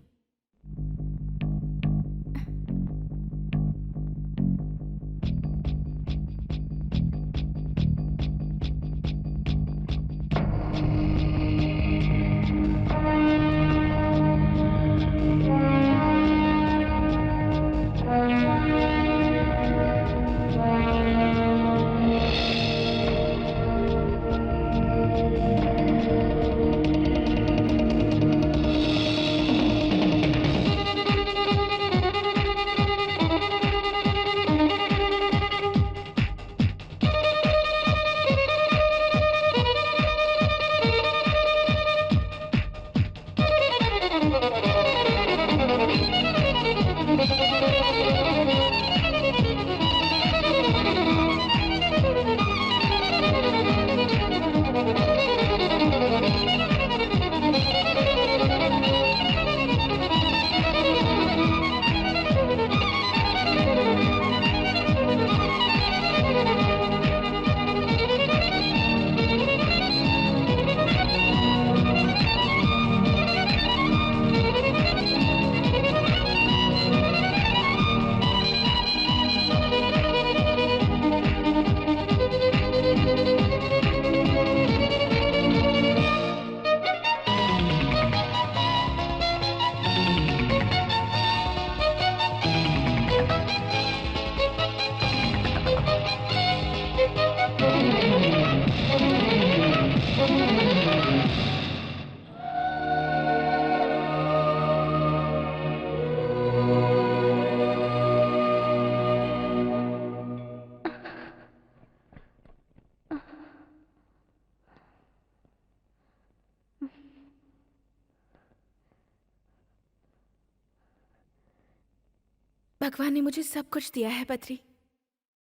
भगवान ने मुझे सब कुछ दिया है बद्री।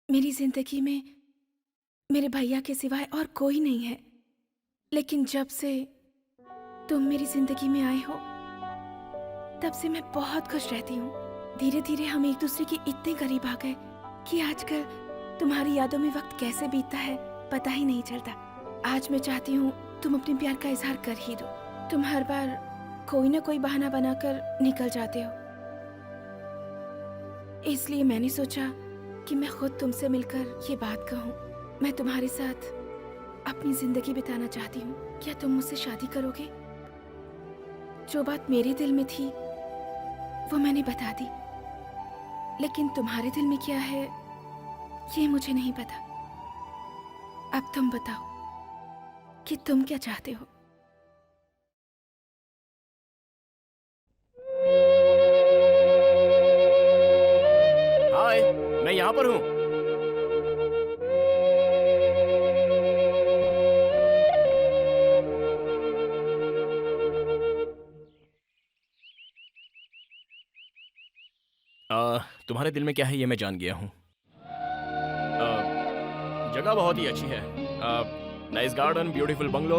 मेरी जिंदगी में मेरे भैया के सिवाय और कोई नहीं है, लेकिन जब से तुम मेरी जिंदगी में आए हो तब से मैं बहुत खुश रहती हूँ। धीरे धीरे हम एक दूसरे के इतने करीब आ गए कि आजकल तुम्हारी यादों में वक्त कैसे बीतता है पता ही नहीं चलता। आज मैं चाहती हूँ तुम अपने प्यार का इजहार कर ही दो। तुम हर बार कोई ना कोई बहाना बनाकर निकल जाते हो, इसलिए मैंने सोचा कि मैं खुद तुमसे मिलकर ये बात कहूँ। मैं तुम्हारे साथ अपनी जिंदगी बिताना चाहती हूँ। क्या तुम मुझसे शादी करोगे? जो बात मेरे दिल में थी वो मैंने बता दी, लेकिन तुम्हारे दिल में क्या है ये मुझे नहीं पता। अब तुम बताओ, कि तुम क्या चाहते हो। हाय, मैं यहाँ पर हूँ। तुम्हारे दिल में क्या है ये मैं जान गया हूँ। जगह बहुत ही अच्छी है। Nice garden, beautiful bungalow,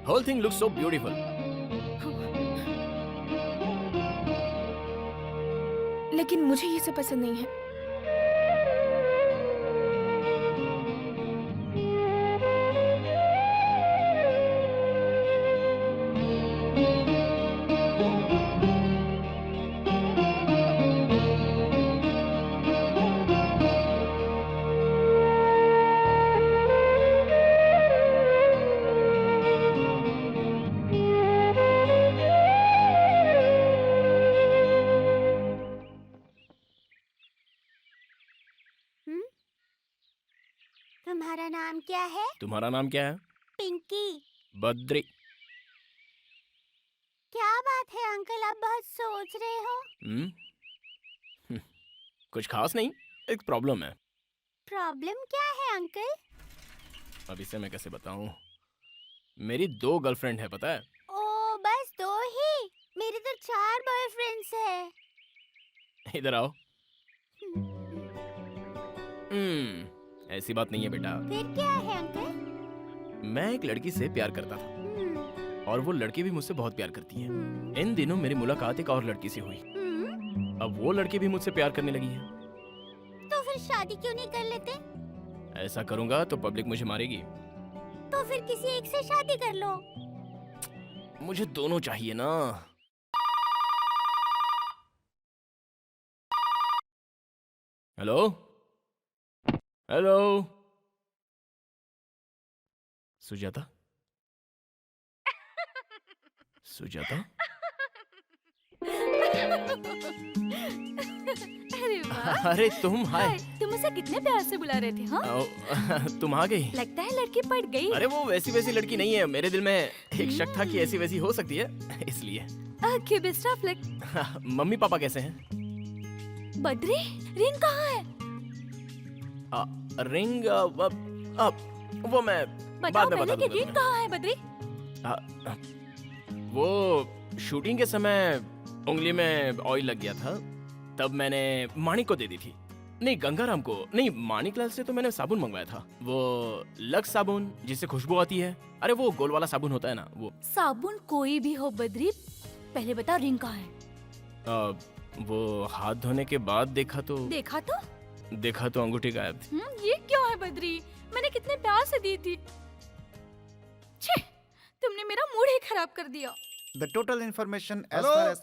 whole thing looks so beautiful. लेकिन मुझे ये सब पसंद नहीं है। तुम्हारा नाम क्या है? तुम्हारा नाम क्या है? पिंकी। बद्री। क्या बात है अंकल, आप बहुत सोच रहे हो? कुछ खास नहीं, एक प्रॉब्लम है। प्रॉब्लम क्या है अंकल? अब इसे मैं कैसे बताऊं? मेरी 2 गर्लफ्रेंड है, पता है? ओ बस 2 ही? मेरे तो 4 बॉयफ्रेंड्स है। इधर आओ। ऐसी बात नहीं है बेटा। फिर क्या है अंकल? मैं एक लड़की से प्यार करता था और वो लड़की भी मुझसे बहुत प्यार करती है। इन दिनों मेरी मुलाकात एक और लड़की से हुई। अब वो लड़की भी मुझसे प्यार करने लगी है। तो फिर शादी क्यों नहीं कर लेते? ऐसा करूंगा तो पब्लिक मुझे मारेगी। तो फिर किसी एक से शादी कर लो। मुझे दोनों चाहिए ना। Hello hello, Sujata? सुजाता? अरे वाह। अरे तुम, हाय। तुम उसे कितने प्यार से बुला रहे थे? हाँ तुम आ गई। लगता है लड़की पट गई। अरे वो वैसी वैसी लड़की नहीं है। मेरे दिल में एक शक था कि ऐसी वैसी हो सकती है, इसलिए। Okay, best of luck. Mummy papa कैसे हैं? बद्री, रिंग कहाँ है? रिंग वो मैं बताओ बाद में पहले बता कि दूंगा रिंग कहाँ है बद्री? वो शूटिंग के समय उंगली में ऑयल लग गया था, तब मैंने माणिक को दे दी थी। नहीं, गंगाराम को नहीं, माणिकलाल से तो मैंने साबुन मंगवाया था, वो लक्स साबुन जिससे खुशबू आती है। अरे वो गोल वाला साबुन होता है ना, वो। साबुन कोई भी हो बद्री, पहले बताओ रिंग कहाँ है? वो हाथ धोने के बाद देखा तो अंगूठी गायब थी। ये क्यों है बद्री? मैंने कितने प्यार से दी थी। छे, तुमने मेरा मूड ही खराब कर दिया। The total information as Hello? far as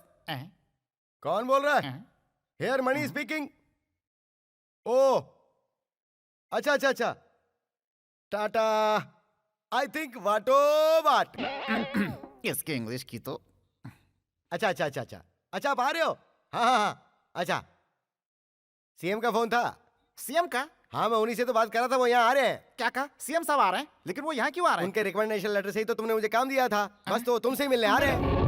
कौन बोल रहा है? Hair money speaking. ओ अच्छा अच्छा अच्छा, टाटा। आई थिंक वाटो वाट। इसकी इंग्लिश की तो अच्छा अच्छा अच्छा अच्छा अच्छा, आप आ रहे हो? हाँ हाँ हाँ, अच्छा। सीएम का फोन था। सीएम का? हाँ, मैं उन्हीं से तो बात कर रहा था, वो यहाँ आ रहे हैं। क्या कहा? सीएम साहब आ रहे हैं? लेकिन वो यहाँ क्यों आ रहे हैं? उनके रिकमेंडेशन लेटर से ही तो तुमने मुझे काम दिया था। बस तो तुमसे ही मिलने आ रहे हैं।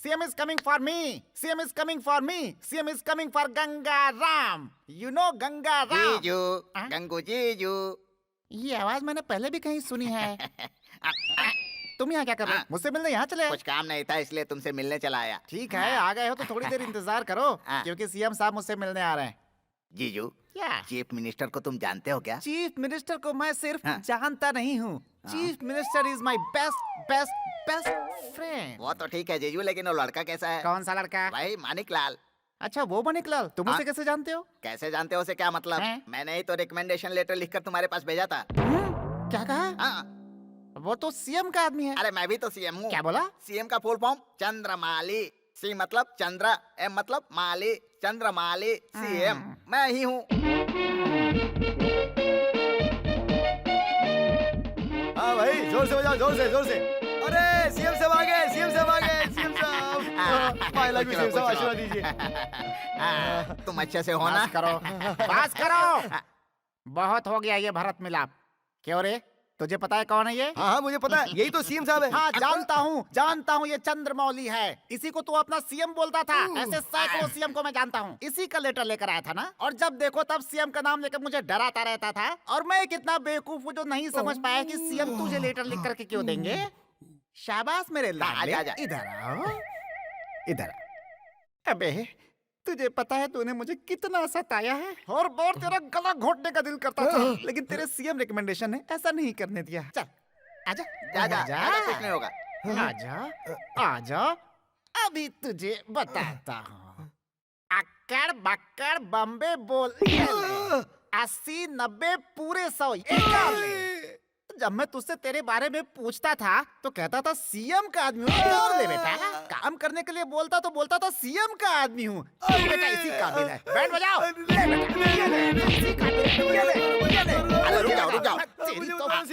CM is coming for me. CM is coming for me. CM is coming for Gangaram. You know Gangaram? जीजू, हाँ? गंगू जीजू। ये आवाज मैंने पहले भी कहीं सुनी है। तुम यहाँ क्या कर रहे हो? मुझसे मिलने यहाँ चले आए? कुछ काम नहीं था इसलिए तुमसे मिलने चला आया। ठीक है, आ गए हो तो थोड़ी देर इंतजार करो, हाँ। क्योंकि सीएम साहब मुझसे मिलने आ रहे हैं। जीजू, क्या? चीफ मिनिस्टर को तुम जानते हो क्या? चीफ मिनिस्टर को मैं सिर्फ हाँ। जानता नहीं हूँ। Chief minister is my best best best friend. वो तो ठीक है जीजू, लेकिन वो लड़का कैसा है? कौन सा लड़का? भाई मानिकलाल। अच्छा, वो मानिकलाल। तुम हाँ। उसे कैसे जानते हो? कैसे जानते हो उसे क्या मतलब? हैं? मैंने ही तो रिकमेंडेशन लेटर लिखकर तुम्हारे पास भेजा था। क्या कहा? हाँ। वो तो सीएम का आदमी है। अरे मैं भी तो सीएम हूँ। क्या बोला? सीएम का फुल फॉर्म चंद्रमाली। सी मतलब चंद्र, एम मतलब माली, चंद्रमाली सीएम मैं ही हूँ। हाँ भाई, जोर से बजाओ, जोर से जोर से। अरे सीएम साहब आ गए, सीएम साहब आ गए, सीएम साहब। आई लव यू सीएम साहब, आशीर्वाद दीजिए। तुम अच्छे से हो ना? पास करो, पास करो। बहुत हो गया ये भरत मिलाप। क्यों रे, तुझे पता है कौन है ये? हाँ हाँ मुझे पता है, यही तो सीएम साहब है। हाँ जानता हूँ, ये चंद्रमौली है। इसी को तू अपना सीएम बोलता था। ऐसे सैकड़ों सीएम को मैं जानता हूँ। इसी का लेटर लेकर आया था ना, और जब देखो तब सीएम का नाम लेकर मुझे डराता रहता था। और मैं कितना बेवकूफ हूँ जो नहीं समझ पाया कि सीएम तुझे लेटर लिख करके क्यों देंगे। शाबाश मेरे लाडले, इधर आओ, इधर आओ। अबे तुझे पता है तूने मुझे कितना सताया है, और बहुत तेरा गला घोटने का दिल करता था, लेकिन तेरे सीएम रिकमेंडेशन ने ऐसा नहीं करने दिया। चल आजा, जा कुछ नहीं होगा। आजा, आजा, अभी तुझे बताता हूँ। अक्कड़ बक्कड़ बम्बे बोल, 80 90 पूरे 100। जब मैं तुझसे तेरे बारे में पूछता था तो कहता था सीएम का आदमी हूँ। और ले बेटा, काम करने के लिए बोलता तो बोलता था सीएम का आदमी हूँ। बेटा इसी काबिल है, बैंड बजाओ। ले बेटा, ये ले, इसी काबिल है, ये ले, ये ले। अरे रुक जाओ। तेरी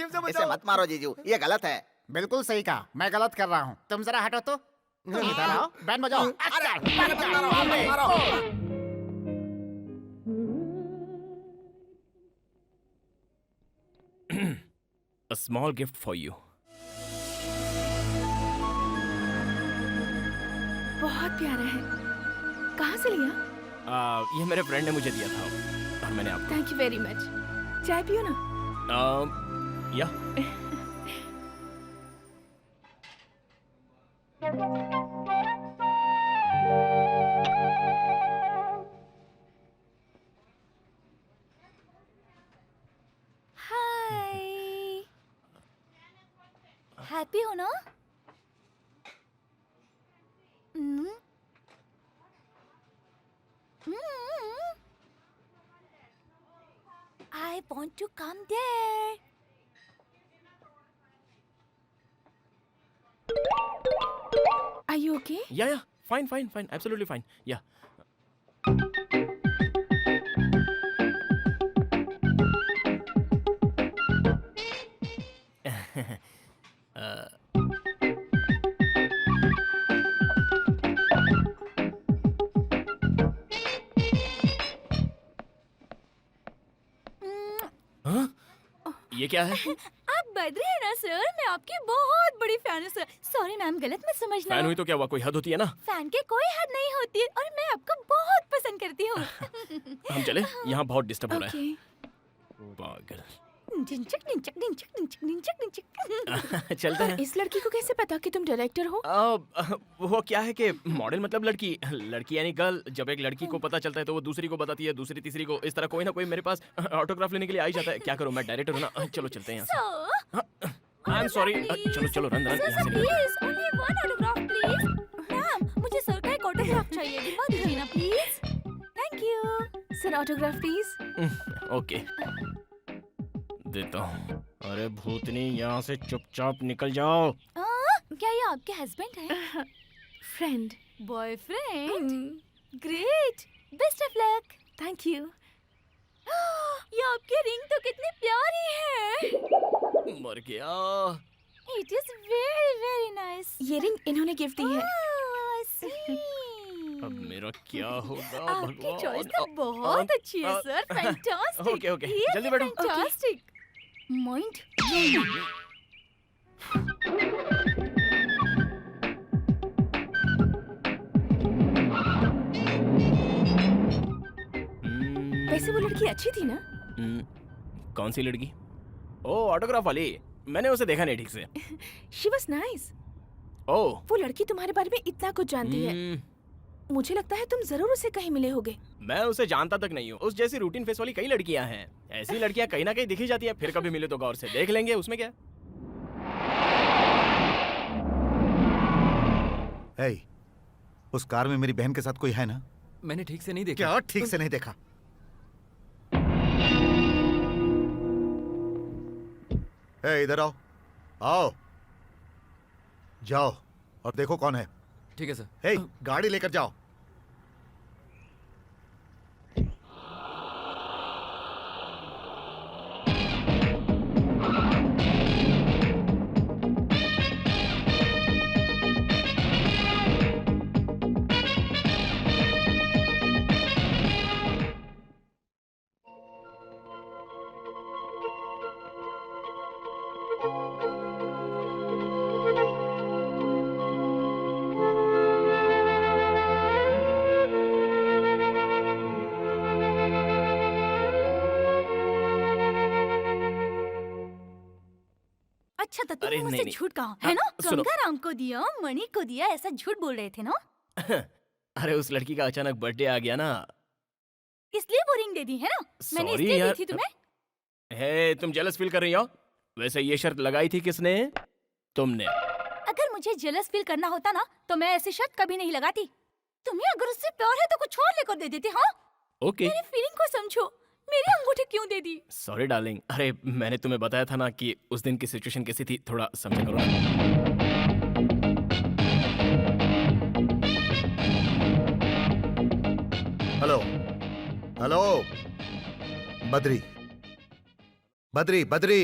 तो इसे मत मारो जीजू, ये गलत है। बिल्कुल सही कहा, मैं गलत कर रहा हूँ। तुम जरा हटो तो, तुम इधर आओ, बैंड बजाओ। A small gift for you. बहुत प्यारा है। कहाँ से लिया? ये मेरे फ्रेंड ने मुझे दिया था और मैंने आपको। Thank you very much. चाय पियो ना। या हाय, हैप्पी हो ना? I want to come there. Are you okay? या fine, absolutely fine. या ये क्या है? आप बद्री है ना सर? मैं आपकी बहुत बड़ी फैन हूँ सर। सॉरी मैम, गलत मत समझना। फैन हुई तो क्या हुआ, कोई हद होती है ना। फैन के कोई हद नहीं होती और मैं आपको बहुत पसंद करती हूँ। हम चले, यहाँ बहुत डिस्टर्ब हो रहा है। Okay. पागल। डिंचक डिंचक डिंचक डिंचक डिंचक डिंचक। चलते हैं। इस लड़की को कैसे पता कि तुम डायरेक्टर हो? वो क्या है कि मॉडल मतलब लड़की, लड़की यानी गर्ल। जब एक लड़की को पता चलता है तो वो दूसरी को बताती है, दूसरी तीसरी को। इस तरह कोई ना कोई मेरे पास ऑटोग्राफ लेने के लिए आ ही जाता है। क्या करूं, मैं डायरेक्टर हूं ना। चलो चलते हैं यहाँ से। I am sorry. चलो रन यहाँ से। Please only one autograph please. Ma'am मुझे सर का एक ऑटोग्राफ चाहिए, दिलवा दीजिए ना please. Thank you sir, autograph please. Okay, देता हूँ। अरे भूतनी, यहाँ से चुपचाप निकल जाओ। क्या ये आपके हस्बैंड है? Friend. Boyfriend? Great, best of luck. Thank you. ये आपकी रिंग तो कितनी प्यारी है। मर गया। It is very very nice. ये रिंग इन्होंने गिफ्ट दी है। अब मेरा क्या होगा आपकी चॉइस तो भगवान। बहुत अच्छी है सर, फैंटास्टिक। ओके, जल्दी बैठो। फैंटास्टिक। माइंड वैसे वो लड़की अच्छी थी ना? कौन सी लड़की? ओ, ऑटोग्राफ वाली। मैंने उसे देखा नहीं ठीक से। She was nice. ओह, वो लड़की तुम्हारे बारे में इतना कुछ जानती है। मुझे लगता है तुम जरूर उसे कहीं मिले होगे। मैं उसे जानता तक नहीं हूँ। उस जैसी रूटीन फेस वाली कई लड़कियां हैं। ऐसी लड़कियां कहीं ना कहीं दिखी जाती है। फिर कभी मिले तो गौर से देख लेंगे, उसमें क्या। हे, उस कार में मेरी बहन के साथ कोई है ना? मैंने ठीक से नहीं देखा। क्या ठीक से नहीं देखा? हे, इधर आओ, आओ, जाओ और देखो कौन है। ठीक है सर। हे, गाड़ी लेकर जाओ। अच्छा तो अरे तुमने मुझसे नहीं, नहीं। झूठ कहा हाँ, है ना? सुनो। गंगाराम को दिया, मणि को दिया, ऐसा झूठ बोल रहे थे ना? अरे उस लड़की का अचानक बर्थडे आ गया ना। इसलिए वो रिंग दे दी है ना? मैंने सॉरी इसलिए यार। दी थी तुम्हें। हे, तुम जेलस फील कर रही हो? वैसे ये शर्त लगाई थी किसने? तुमने। अगर मुझे जेलस फील करना होता ना तो मैं ऐसी शर्त कभी नहीं लगाती। तुम्हें अगर उससे प्यार है तो कुछ और लेकर दे देती। हाँ, ओके। मेरी फीलिंग को समझो। मेरी अंगूठी क्यों दे दी? Sorry darling. अरे मैंने तुम्हें बताया था ना कि उस दिन की सिचुएशन कैसी थी, थोड़ा समझा करो ना। हेलो हेलो बद्री बद्री बद्री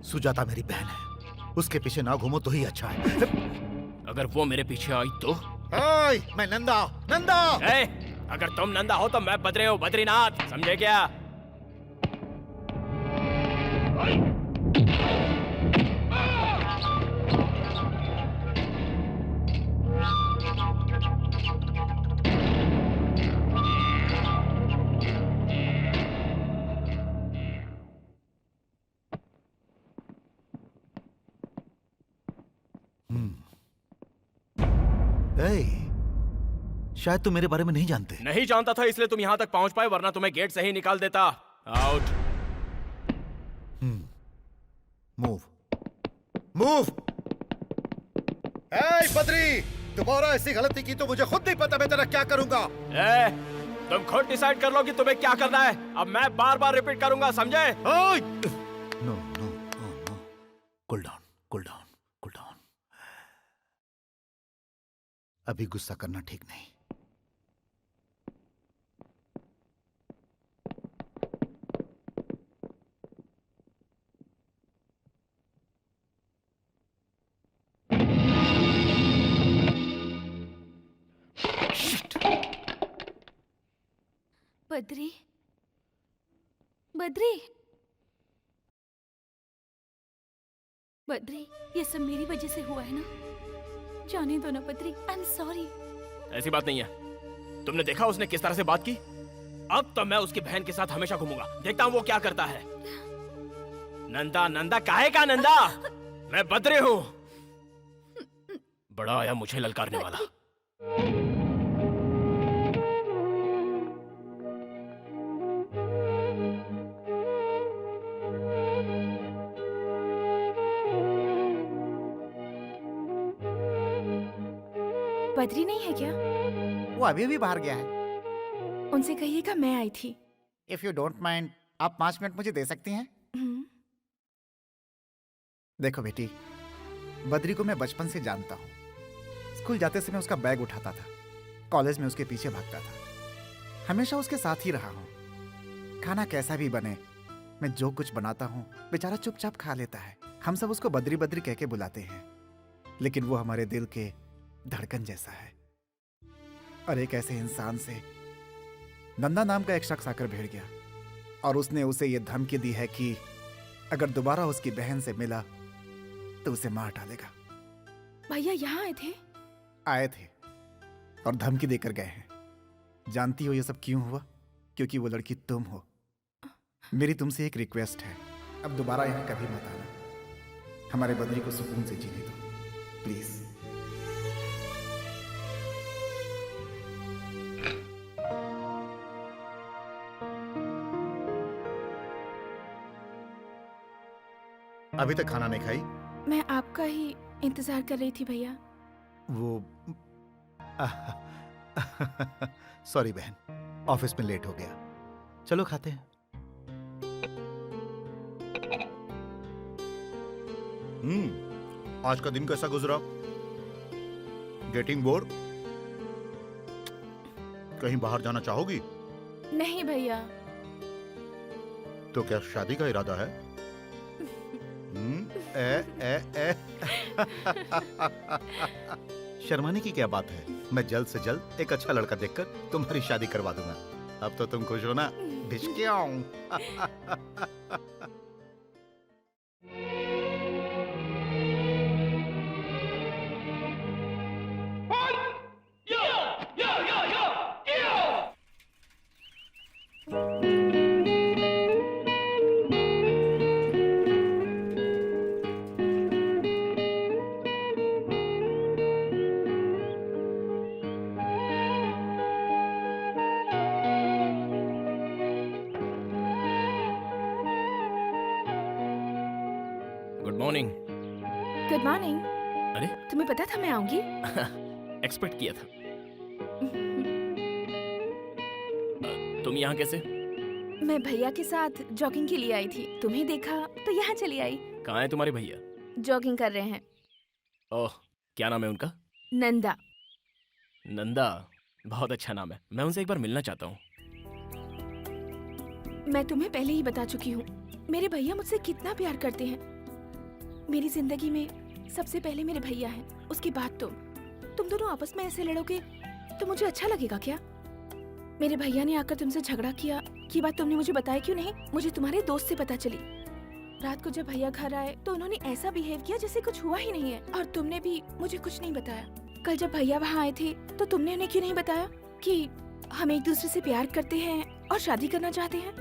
सुजाता मेरी बहन है, उसके पीछे ना घूमो तो ही अच्छा है। अगर वो मेरे पीछे आई तो? ओए, मैं नंदा नंदा। ए, अगर तुम नंदा हो तो मैं बद्री हूँ, बद्रीनाथ, समझे क्या? शायद तुम मेरे बारे में नहीं जानते। नहीं जानता था इसलिए तुम यहाँ तक पहुँच पाए, वरना तुम्हें गेट से ही निकाल देता। आउट। Move move. ए बद्री, दोबारा ऐसी गलती की तो मुझे खुद नहीं पता मैं तेरा क्या करूंगा। ए, तुम खुद डिसाइड कर लो कि तुम्हें क्या करना है। अब मैं बार बार रिपीट करूंगा, समझे? No no no no, cool down cool down cool down. अभी गुस्सा करना ठीक नहीं। बद्री, बद्री, बद्री, ये सब मेरी वजह से हुआ है ना? जाने दो ना बद्री, आई एम सॉरी। ऐसी बात नहीं है। तुमने देखा उसने किस तरह से बात की? अब तो मैं उसकी बहन के साथ हमेशा घूमूंगा, देखता हूँ वो क्या करता है। नंदा नंदा काहे का नंदा? मैं बद्री हूँ। बड़ा आया मुझे ललकारने वाला। बद्री नहीं है क्या? वो अभी भी बाहर गया है। उनसे कहिएगा मैं आई थी। इफ यू डोंट माइंड, आप 5 मिनट मुझे दे सकती हैं? देखो बेटी, बद्री को मैं बचपन से जानता हूँ। स्कूल जाते समय उसका बैग उठाता था, कॉलेज में उसके पीछे भागता था, हमेशा उसके साथ ही रहा हूँ। खाना कैसा भी बने, मैं जो कुछ बनाता हूँ बेचारा चुपचाप खा लेता है। हम सब उसको बद्री बद्री कह के बुलाते हैं, लेकिन वो हमारे दिल के धड़कन जैसा है। और एक ऐसे इंसान से नंदा नाम का एक शख्स आकर भिड़ गया और उसने उसे ये धमकी दी है कि अगर दोबारा उसकी बहन से मिला तो उसे मार डालेगा। भैया यहाँ आए थे? आए थे और धमकी देकर गए हैं। जानती हो ये सब क्यों हुआ? क्योंकि वो लड़की तुम हो। मेरी तुमसे एक रिक्वेस्ट है, अब दोबारा यहाँ कभी मत आना। हमारे बद्री को सुकून से जीने दो प्लीज। अभी तक खाना नहीं खाई? मैं आपका ही इंतजार कर रही थी भैया। वो सॉरी बहन, ऑफिस में लेट हो गया। चलो खाते हैं। आज का दिन कैसा गुजरा? Getting bored? कहीं बाहर जाना चाहोगी? नहीं भैया। तो क्या शादी का इरादा है? शर्माने की क्या बात है? मैं जल्द से जल्द एक अच्छा लड़का देखकर तुम्हारी शादी करवा दूंगा। अब तो तुम खुश हो ना? ढिचकियाऊं। Good morning. Good morning. अरे तुम्हें पता था मैं आऊंगी? एक्सपेक्ट किया था। तुम यहाँ कैसे? मैं भैया के साथ जॉगिंग के लिए आई थी, तुम्हें देखा तो यहाँ चली आई। कहाँ है तुम्हारे भैया? जॉगिंग कर रहे हैं। ओह, क्या नाम है उनका? नंदा। नंदा, बहुत अच्छा नाम है। मैं उनसे एक बार मिलना चाहता हूँ। मैं तुम्हें पहले ही बता चुकी हूँ, मेरे भैया मुझसे कितना प्यार करते हैं। मेरी जिंदगी में सबसे पहले मेरे भैया हैं, उसके बाद तुम दोनों आपस में ऐसे लड़ोगे तो मुझे अच्छा लगेगा क्या? मेरे भैया ने आकर तुमसे झगड़ा किया, ये बात तुमने मुझे बताया क्यों नहीं? मुझे तुम्हारे दोस्त से पता चली। रात को जब भैया घर आए तो उन्होंने ऐसा बिहेव किया जैसे कुछ हुआ ही नहीं है, और तुमने भी मुझे कुछ नहीं बताया। कल जब भैया वहाँ आए थे तो तुमने उन्हें क्यों नहीं बताया कि हम एक दूसरे से प्यार करते हैं और शादी करना चाहते हैं?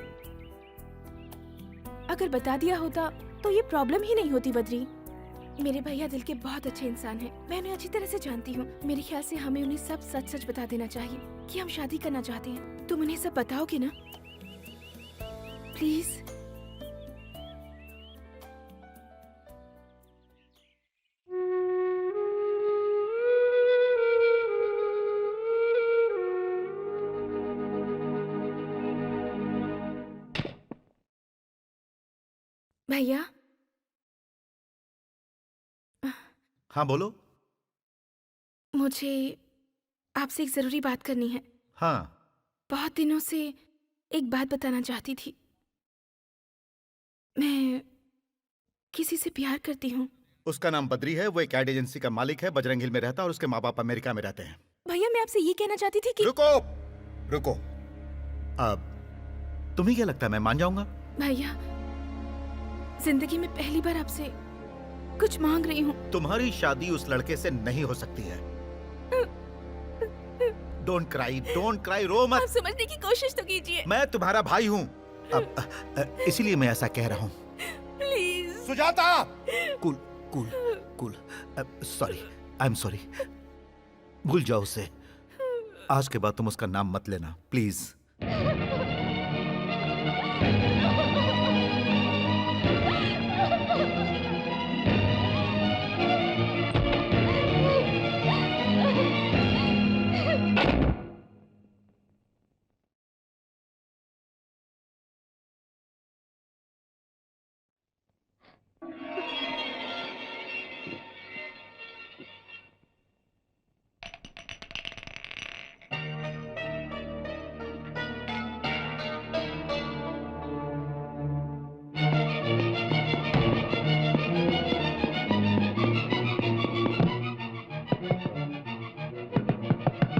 अगर बता दिया होता तो ये प्रॉब्लम ही नहीं होती बद्री। मेरे भैया दिल के बहुत अच्छे इंसान हैं, मैं उन्हें अच्छी तरह से जानती हूँ। मेरे ख्याल से हमें उन्हें सब सच सच बता देना चाहिए कि हम शादी करना चाहते हैं। तुम उन्हें सब बताओगे ना प्लीज? भैया। हाँ बोलो। मुझे आपसे एक जरूरी बात करनी है। हाँ। बहुत दिनों से एक बात बताना चाहती थी। मैं किसी से प्यार करती हूँ। उसका नाम बद्री है, वो एक एड एजेंसी का मालिक है, बजरंग हिल में रहता है और उसके माँ बाप अमेरिका में रहते हैं। भैया मैं आपसे ये कहना चाहती थी कि रुको। अब तुम्हें क्या लगता है मैं मान जाऊंगा? भैया जिंदगी में पहली बार आपसे कुछ मांग रही हूँ। तुम्हारी शादी उस लड़के से नहीं हो सकती है। डोंट क्राई, रो मत। आप समझने की कोशिश तो कीजिए। मैं तुम्हारा भाई हूँ, अब इसीलिए मैं ऐसा कह रहा हूँ। Please Sujata. Cool. Sorry, I am sorry. भूल जाओ उसे। आज के बाद तुम उसका नाम मत लेना प्लीज।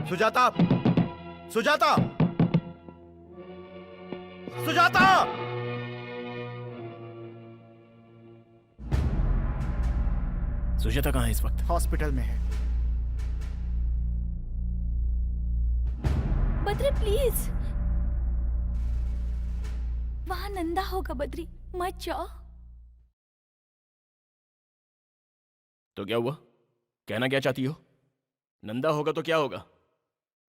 सुजाता। सुजाता कहाँ है इस वक्त? हॉस्पिटल में है। बद्री प्लीज, वहाँ नंदा होगा। बद्री मत जाओ। तो क्या हुआ? कहना क्या चाहती हो? नंदा होगा तो क्या होगा?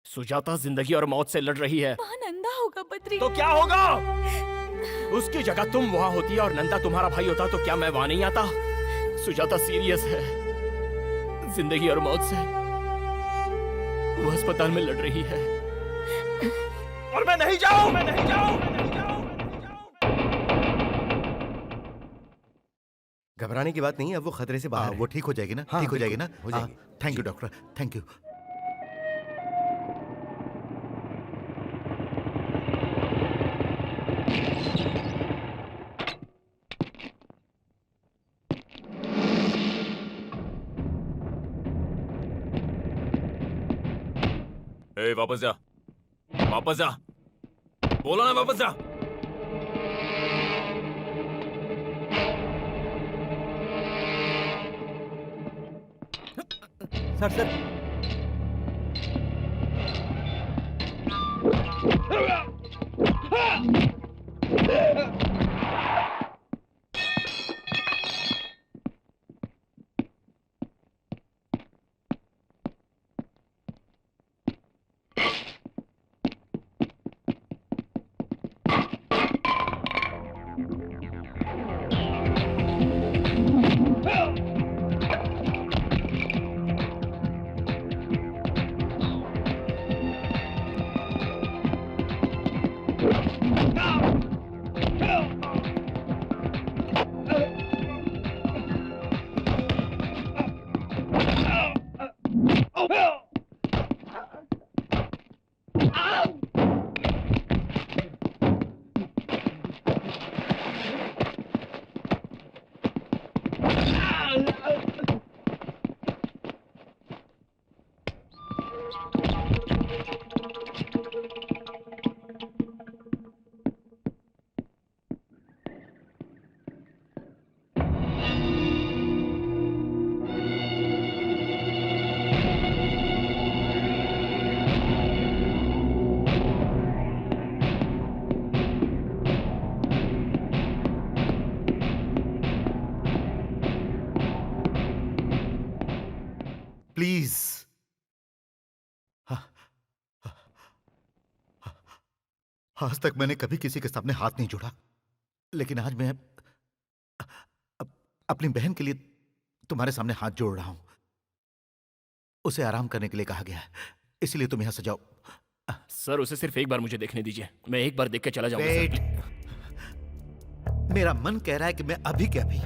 सुजाता जिंदगी और मौत से लड़ रही है। वहाँ नंदा होगा बद्री। तो क्या होगा? उसकी जगह तुम वहां होती और नंदा तुम्हारा भाई होता तो क्या मैं वहां नहीं आता? सुजाता सीरियस है, जिंदगी और मौत से। वो अस्पताल में लड़ रही है और मैं नहीं जाऊं। घबराने की बात नहीं है, अब वो खतरे से बाहर है। वो ठीक हो जाएगी ना? हाँ, ठीक हो जाएगी ना? हो जाएगी। Thank you doctor, thank you. ए, वापस जा, वापस जा, बोला ना वापस जा। Sir sir please. आज तक मैंने कभी किसी के सामने हाथ नहीं जोड़ा, लेकिन आज मैं अपनी बहन के लिए तुम्हारे सामने हाथ जोड़ रहा हूं। उसे आराम करने के लिए कहा गया है, इसलिए तुम यहां से जाओ। सर, उसे सिर्फ एक बार मुझे देखने दीजिए, मैं एक बार देख के चला जाऊंगा वेट। सर। मेरा मन कह रहा है कि मैं अभी के अभी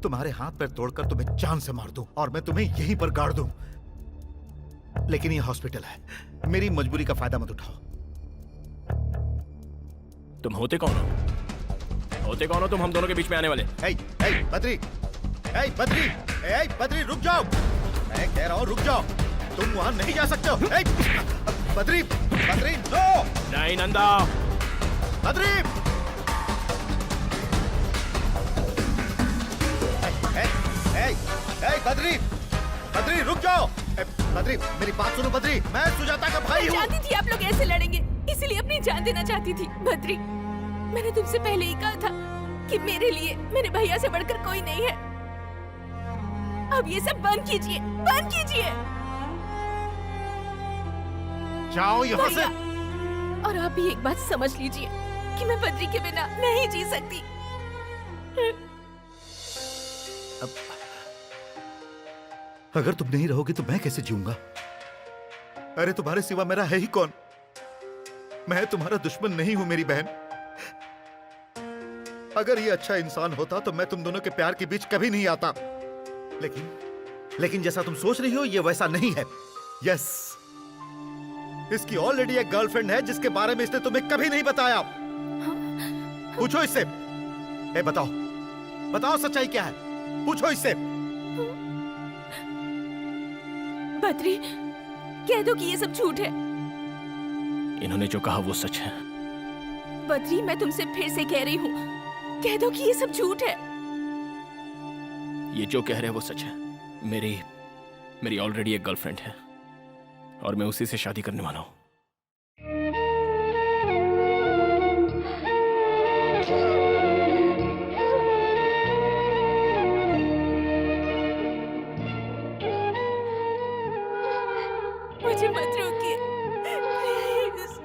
तुम्हारे हाथ पैर तोड़कर तुम्हें जान से मार दूं और मैं तुम्हें यहीं पर गाड़ दूं, लेकिन ये हॉस्पिटल है, मेरी मजबूरी का फायदा मत उठाओ। तुम होते कौन हो? होते कौन हो तुम हम दोनों के बीच में आने वाले? बद्री, बद्री, बद्री रुक जाओ, मैं कह रहा हूं रुक जाओ, तुम वहां नहीं जा सकते हो। बद्री, बद्री नो। नहीं नंदा। बद्री, बद्री, बद्री रुक जाओ। बद्री मेरी बात सुनो। बद्री, मैं सुजाता का भाई हूँ। जानती थी आप लोग ऐसे लड़ेंगे, इसीलिए अपनी जान देना चाहती थी। बद्री, मैंने तुमसे पहले ही कहा था कि मेरे लिए मेरे भैया से बढ़कर कोई नहीं है। अब ये सब बंद कीजिए, बंद कीजिए। जाओ यहाँ से। और आप भी एक बात समझ लीजिए कि मैं बद्री के बिना नहीं जी सकती। अगर तुम नहीं रहोगी तो मैं कैसे जीऊंगा? अरे तुम्हारे सिवा मेरा है ही कौन? मैं तुम्हारा दुश्मन नहीं हूं मेरी बहन। अगर ये अच्छा इंसान होता तो मैं तुम दोनों के प्यार के बीच कभी नहीं आता, लेकिन जैसा तुम सोच रही हो ये वैसा नहीं है। यस, इसकी ऑलरेडी एक गर्लफ्रेंड है जिसके बारे में इसने तुम्हें कभी नहीं बताया। पूछो इससे। बताओ, बताओ सच्चाई क्या है? पूछो इससे। बद्री, कह दो कि ये सब झूठ है। इन्होंने जो कहा वो सच है। बद्री, मैं तुमसे फिर से कह रही हूँ, कह दो कि ये सब झूठ है। ये जो कह रहे हैं वो सच है। मेरी ऑलरेडी एक गर्लफ्रेंड है और मैं उसी से शादी करने वाला हूँ। मुझे मत रोकिए, प्लीज।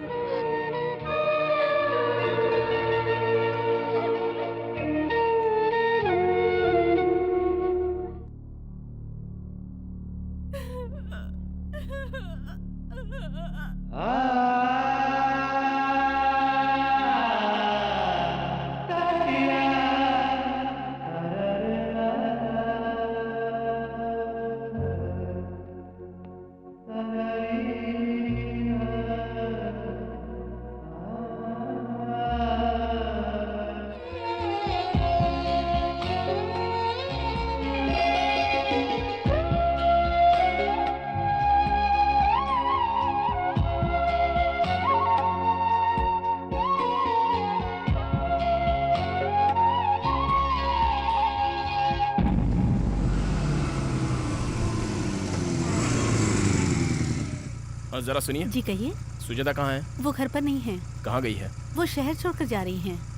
हाँ जरा सुनिए। जी कहिए। सुजाता कहाँ है? वो घर पर नहीं है। कहाँ गई है? वो शहर छोड़कर जा रही हैं।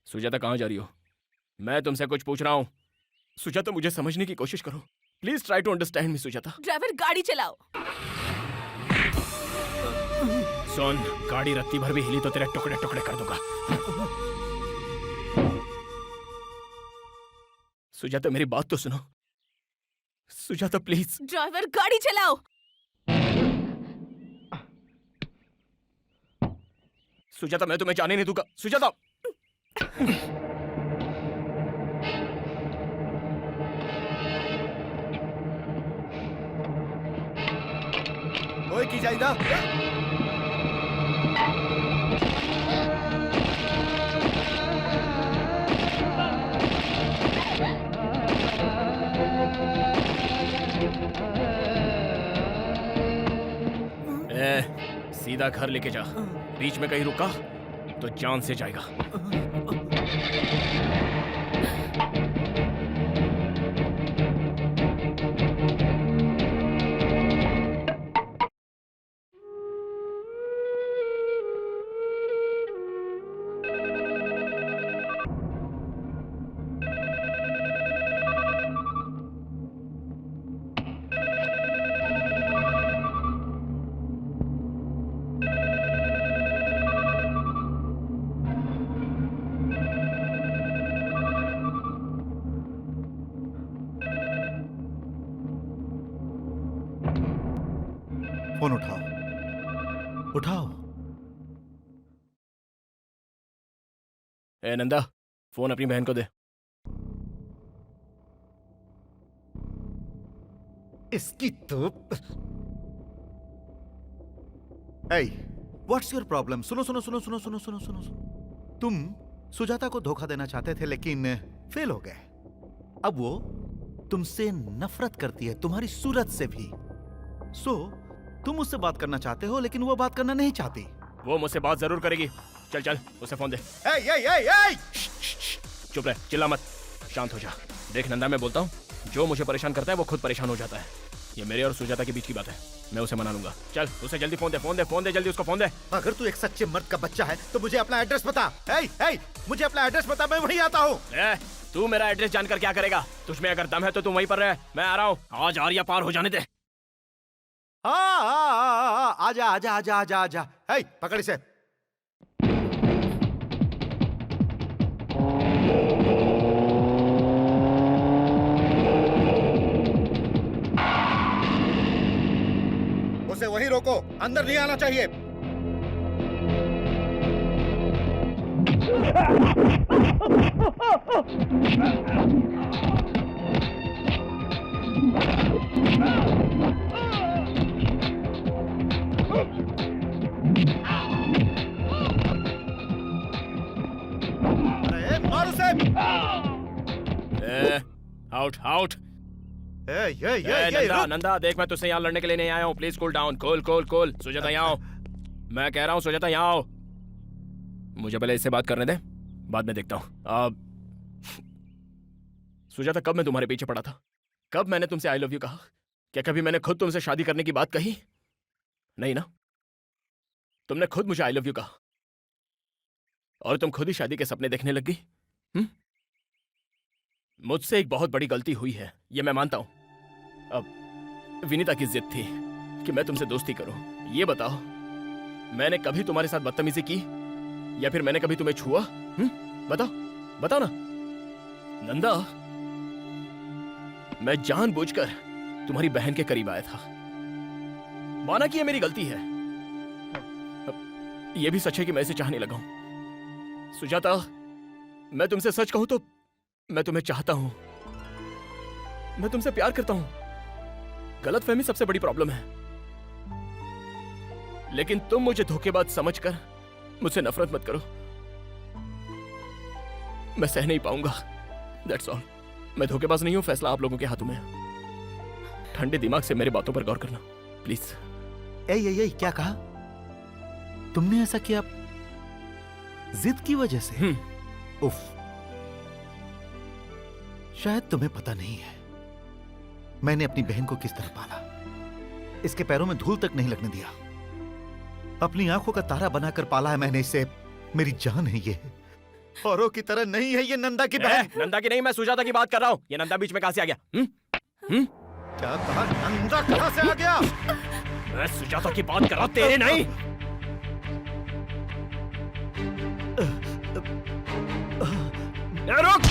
सुजाता कहाँ जा रही हो? मैं तुमसे कुछ पूछ रहा हूँ। सुजाता मुझे समझने की कोशिश करो। Please try to understand me Sujata. Driver गाड़ी चलाओ। सुन, गाड़ी रत्ती भर भी हिली तो तेरे टुकड़े टुकड़े कर दूंगा। सुजाता मेरी बात तो सुनो। सुजाता प्लीज। ड्राइवर गाड़ी चलाओ। सुजाता मैं तुम्हें जाने नहीं दूंगा। सुजाता ओए की जाइदा। सीधा घर लेके जा। बीच में कहीं रुका तो जान से जाएगा। फोन उठाओ, उठाओ। ए नंदा, फोन अपनी बहन को दे। इसकी तो व्हाट्स योर प्रॉब्लम? सुनो सुनो सुनो सुनो सुनो सुनो सुनो सुनो। तुम सुजाता को धोखा देना चाहते थे लेकिन फेल हो गए। अब वो तुमसे नफरत करती है, तुम्हारी सूरत से भी। तुम उससे बात करना चाहते हो लेकिन वो बात करना नहीं चाहती। वो मुझसे बात जरूर करेगी। चल चल उसे फोन दे। चुप रह, चिल्ला मत, शांत हो जा। देख नंदा, मैं बोलता हूँ, जो मुझे परेशान करता है वो खुद परेशान हो जाता है। ये मेरे और सुजाता के बीच की बात है, मैं उसे मना लूंगा। चल उसे जल्दी फोन दे, फोन दे, फोन दे, जल्दी उसको फोन दे। अगर तू एक सच्चे मर्द का बच्चा है तो मुझे अपना एड्रेस बता। मुझे अपना एड्रेस बता, मैं वहीं आता हूँ। तू मेरा एड्रेस जानकर क्या करेगा? तुझमें अगर दम है तो तू वहीं पर रह, मैं आ रहा हूँ। आज आर्या पार हो जाने दे। आजा आजा आजा आजा आजा। पकड़ इसे। उसे वहीं रोको, अंदर नहीं आना चाहिए। अरे मार उसे। Out out. नंदा देख, मैं तुझसे यहाँ लड़ने के लिए नहीं आया हूँ। Please cool down. Cool. Sujata यहाँ आओ, मैं कह रहा हूँ। सुजाता यहाँ आओ। मुझे पहले इससे बात करने दे, बाद में देखता हूँ। सुजाता, कब मैं तुम्हारे पीछे पड़ा था? कब मैंने तुमसे आई लव यू कहा? क्या कभी मैंने खुद तुमसे शादी करने की बात कही? नहीं ना। तुमने खुद मुझे आई लव यू कहा और तुम खुद ही शादी के सपने देखने लग गई। मुझसे एक बहुत बड़ी गलती हुई है, ये मैं मानता हूं। अब विनीता की जिद थी कि मैं तुमसे दोस्ती करूं। ये बताओ, मैंने कभी तुम्हारे साथ बदतमीजी की या फिर मैंने कभी तुम्हें छुआ? बताओ ना नंदा। मैं जानबूझकर तुम्हारी बहन के करीब आया था। माना कि ये मेरी गलती है। ये भी सच है कि मैं इसे चाहने लगा हूं। सुजाता, मैं तुमसे सच कहूं तो मैं तुम्हें चाहता हूं, मैं तुमसे प्यार करता हूं। गलतफहमी सबसे बड़ी प्रॉब्लम है। लेकिन तुम मुझे धोखेबाज समझकर मुझसे नफरत मत करो। मैं सह नहीं पाऊंगा। That's all. मैं धोखेबाज नहीं हूं, फैसला आप लोगों के हाथों में है। ठंडे दिमाग से मेरे बातों पर गौर करना प्लीज। ए क्या कहा तुमने? ऐसा किया जिद की वजह से? उफ, शायद तुम्हें पता नहीं है मैंने अपनी बहन को किस तरह पाला। इसके पैरों में धूल तक नहीं लगने दिया। अपनी आंखों का तारा बनाकर पाला है मैंने इसे। मेरी जान है ये, औरों की तरह नहीं है ये। नंदा की बहन। नंदा की नहीं, मैं सुजाता की बात कर रहा हूं। ये नंदा बीच में कहां से आ गया? क्या कहा? नंदा कहां से आ गया? मैं सुजाता की बात कर रहा हूं, तेरे नहीं। रुक!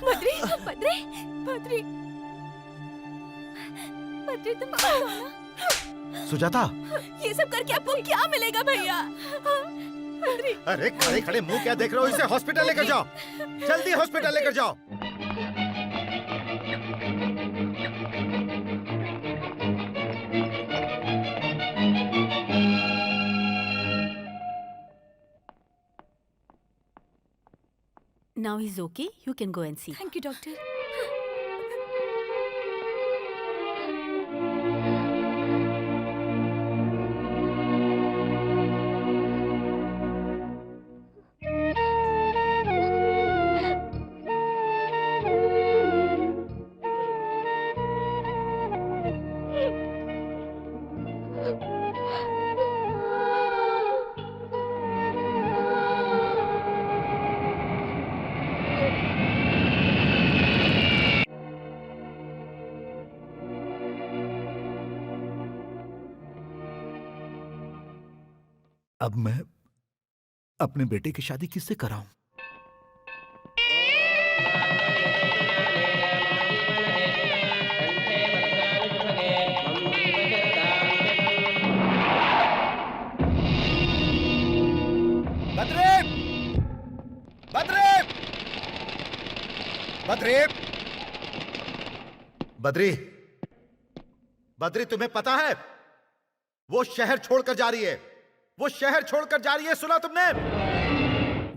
बद्री, बद्री, बद्री, बद्री, तुम कौन हो ना? सुजाता, ये सब करके आपको क्या मिलेगा भैया? बद्री। अरे खड़े खड़े मुंह क्या देख रहे हो? इसे हॉस्पिटल लेकर जाओ, जल्दी हॉस्पिटल लेकर जाओ। Now he's okay. You can go and see. Thank you doctor. अब मैं अपने बेटे की शादी किससे कराऊं? बद्री! बद्री! बद्री! बद्री, बद्री तुम्हें पता है वो शहर छोड़कर जा रही है। वो शहर छोड़कर जा रही है, सुना तुमने?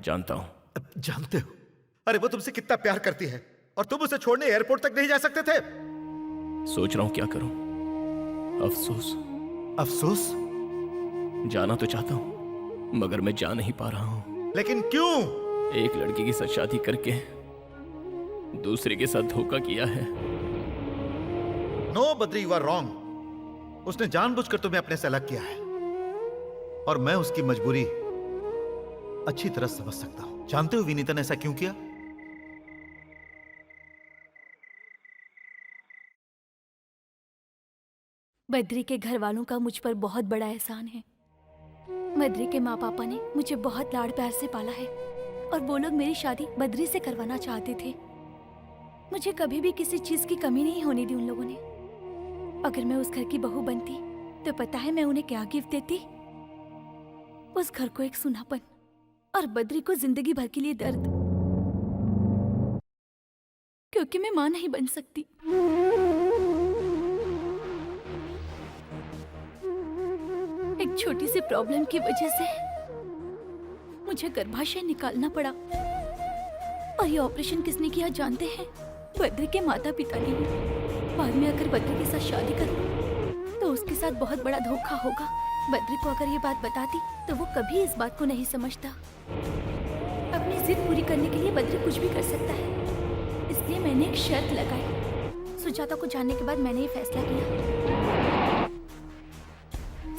जानता हूं। जानते हो? अरे वो तुमसे कितना प्यार करती है और तुम उसे छोड़ने एयरपोर्ट तक नहीं जा सकते थे। सोच रहा हूं क्या करूं। अफसोस। अफसोस? जाना तो चाहता हूं मगर मैं जा नहीं पा रहा हूं। लेकिन क्यों? एक लड़की के साथ शादी करके दूसरे के साथ धोखा किया है। No Badri, you are wrong. उसने जानबूझकर तुम्हें अपने से अलग किया है और मैं उसकी मजबूरी अच्छी तरह समझ सकता हूं। जानते हो विनीता ने ऐसा क्यों किया? बद्री के घर वालों का मुझ पर बहुत बड़ा एहसान है। बद्री के माँ पापा ने मुझे बहुत लाड़ प्यार से पाला है और वो लोग मेरी शादी बद्री से करवाना चाहते थे। मुझे कभी भी किसी चीज की कमी नहीं होने दी उन लोगों ने। अगर मैं उस घर की बहू बनती तो पता है मैं उन्हें क्या गिफ्ट देती? उस घर को एक सुनापन और बद्री को जिंदगी भर के लिए दर्द, क्योंकि मैं मां नहीं बन सकती। एक छोटी सी प्रॉब्लम की वजह से मुझे गर्भाशय निकालना पड़ा और ये ऑपरेशन किसने किया जानते हैं? बद्री के माता पिता ने। बाद में अगर बद्री के साथ शादी करूं तो उसके साथ बहुत बड़ा धोखा होगा। बद्री को अगर ये बात बताती तो वो कभी इस बात को नहीं समझता। अपनी जिद पूरी करने के लिए बद्री कुछ भी कर सकता है, इसलिए मैंने एक शर्त लगाई। सुजाता को जानने के बाद मैंने ये फैसला किया,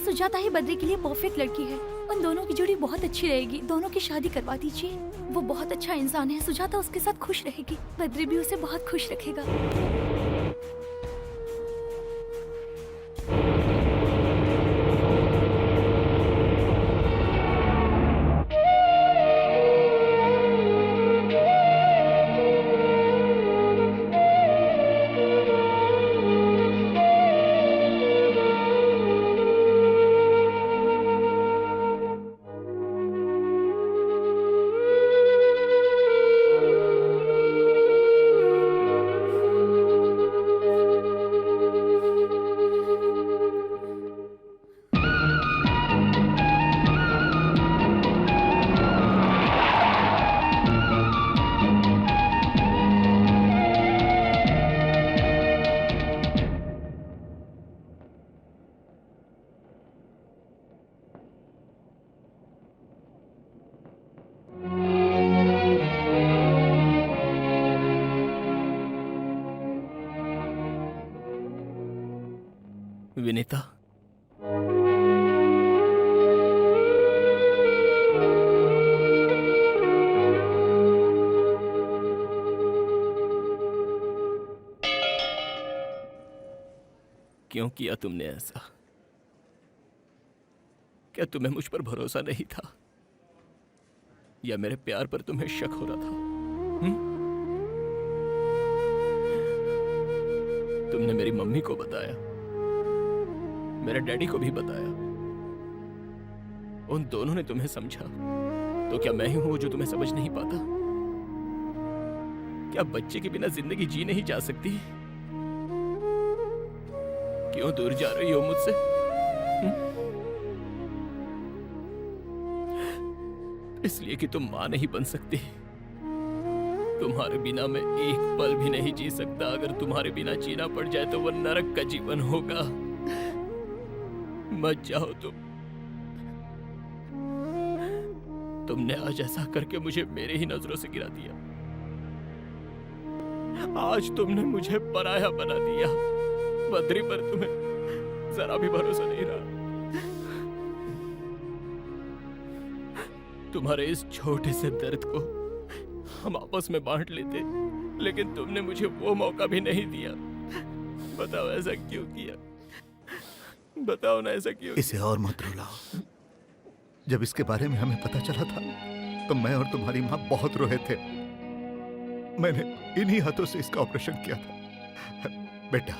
सुजाता ही बद्री के लिए परफेक्ट लड़की है। उन दोनों की जोड़ी बहुत अच्छी रहेगी। दोनों की शादी करवा दीजिए। वो बहुत अच्छा इंसान है। सुजाता उसके साथ खुश रहेगी, बद्री भी उसे बहुत खुश रखेगा। विनीता, क्यों किया तुमने ऐसा? क्या तुम्हें मुझ पर भरोसा नहीं था, या मेरे प्यार पर तुम्हें शक हो रहा था? तुमने मेरी मम्मी को बताया, मेरे डैडी को भी बताया, उन दोनों ने तुम्हें समझा, तो क्या मैं ही हूं जो तुम्हें समझ नहीं पाता? क्या बच्चे के बिना जिंदगी जी नहीं जा सकती? क्यों दूर जा रही हो मुझसे? इसलिए कि तुम मां नहीं बन सकती। तुम्हारे बिना मैं एक पल भी नहीं जी सकता। अगर तुम्हारे बिना जीना पड़ जाए तो वो नरक का जीवन होगा। मत जाओ तुमने आज ऐसा करके मुझे मेरे ही नजरों से गिरा दिया। आज तुमने मुझे पराया बना दिया। बद्री पर तुम्हें जरा भी भरोसा नहीं रहा। तुम्हारे इस छोटे से दर्द को हम आपस में बांट लेते, लेकिन तुमने मुझे वो मौका भी नहीं दिया। बताओ ऐसा क्यों किया? बताओ ना ऐसा क्यों? इसे और मत रुलाओ। जब इसके बारे में हमें पता चला था तो मैं और तुम्हारी माँ बहुत रोए थे। मैंने इन्हीं हाथों से इसका ऑपरेशन किया था। बेटा,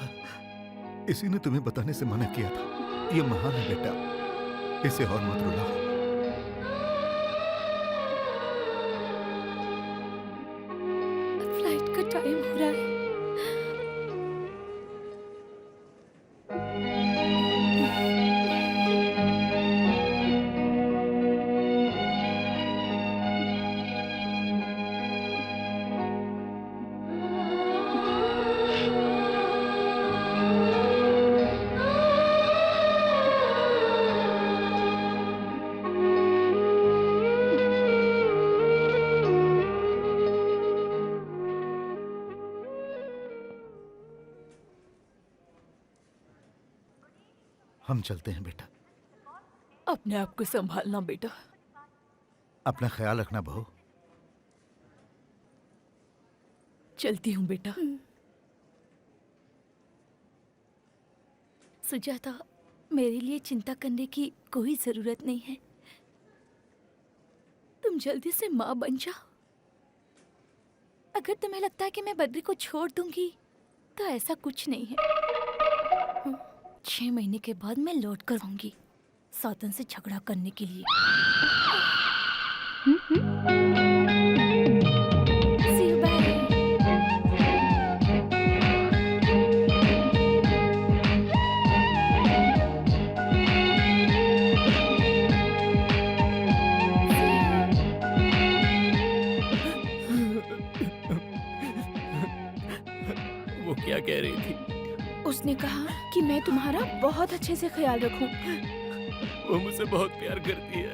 इसी ने तुम्हें बताने से मना किया था। ये महान है बेटा, इसे और मत रुलाओ। फ्लाइट का टाइम हो रहा है। हम चलते हैं बेटा। अपने आप को संभालना बेटा। अपना ख्याल रखना बहू। चलती हूँ बेटा। सुजाता, मेरे लिए चिंता करने की कोई जरूरत नहीं है। तुम जल्दी से माँ बन जाओ। अगर तुम्हें लगता है कि मैं बद्री को छोड़ दूंगी तो ऐसा कुछ नहीं है। 6 महीने के बाद मैं लौट कर आऊंगी सातन से झगड़ा करने के लिए। See you, bye. वो क्या कह रही थी? उसने कहा कि मैं तुम्हारा बहुत अच्छे से ख्याल रखूं। वो मुझसे बहुत प्यार करती है।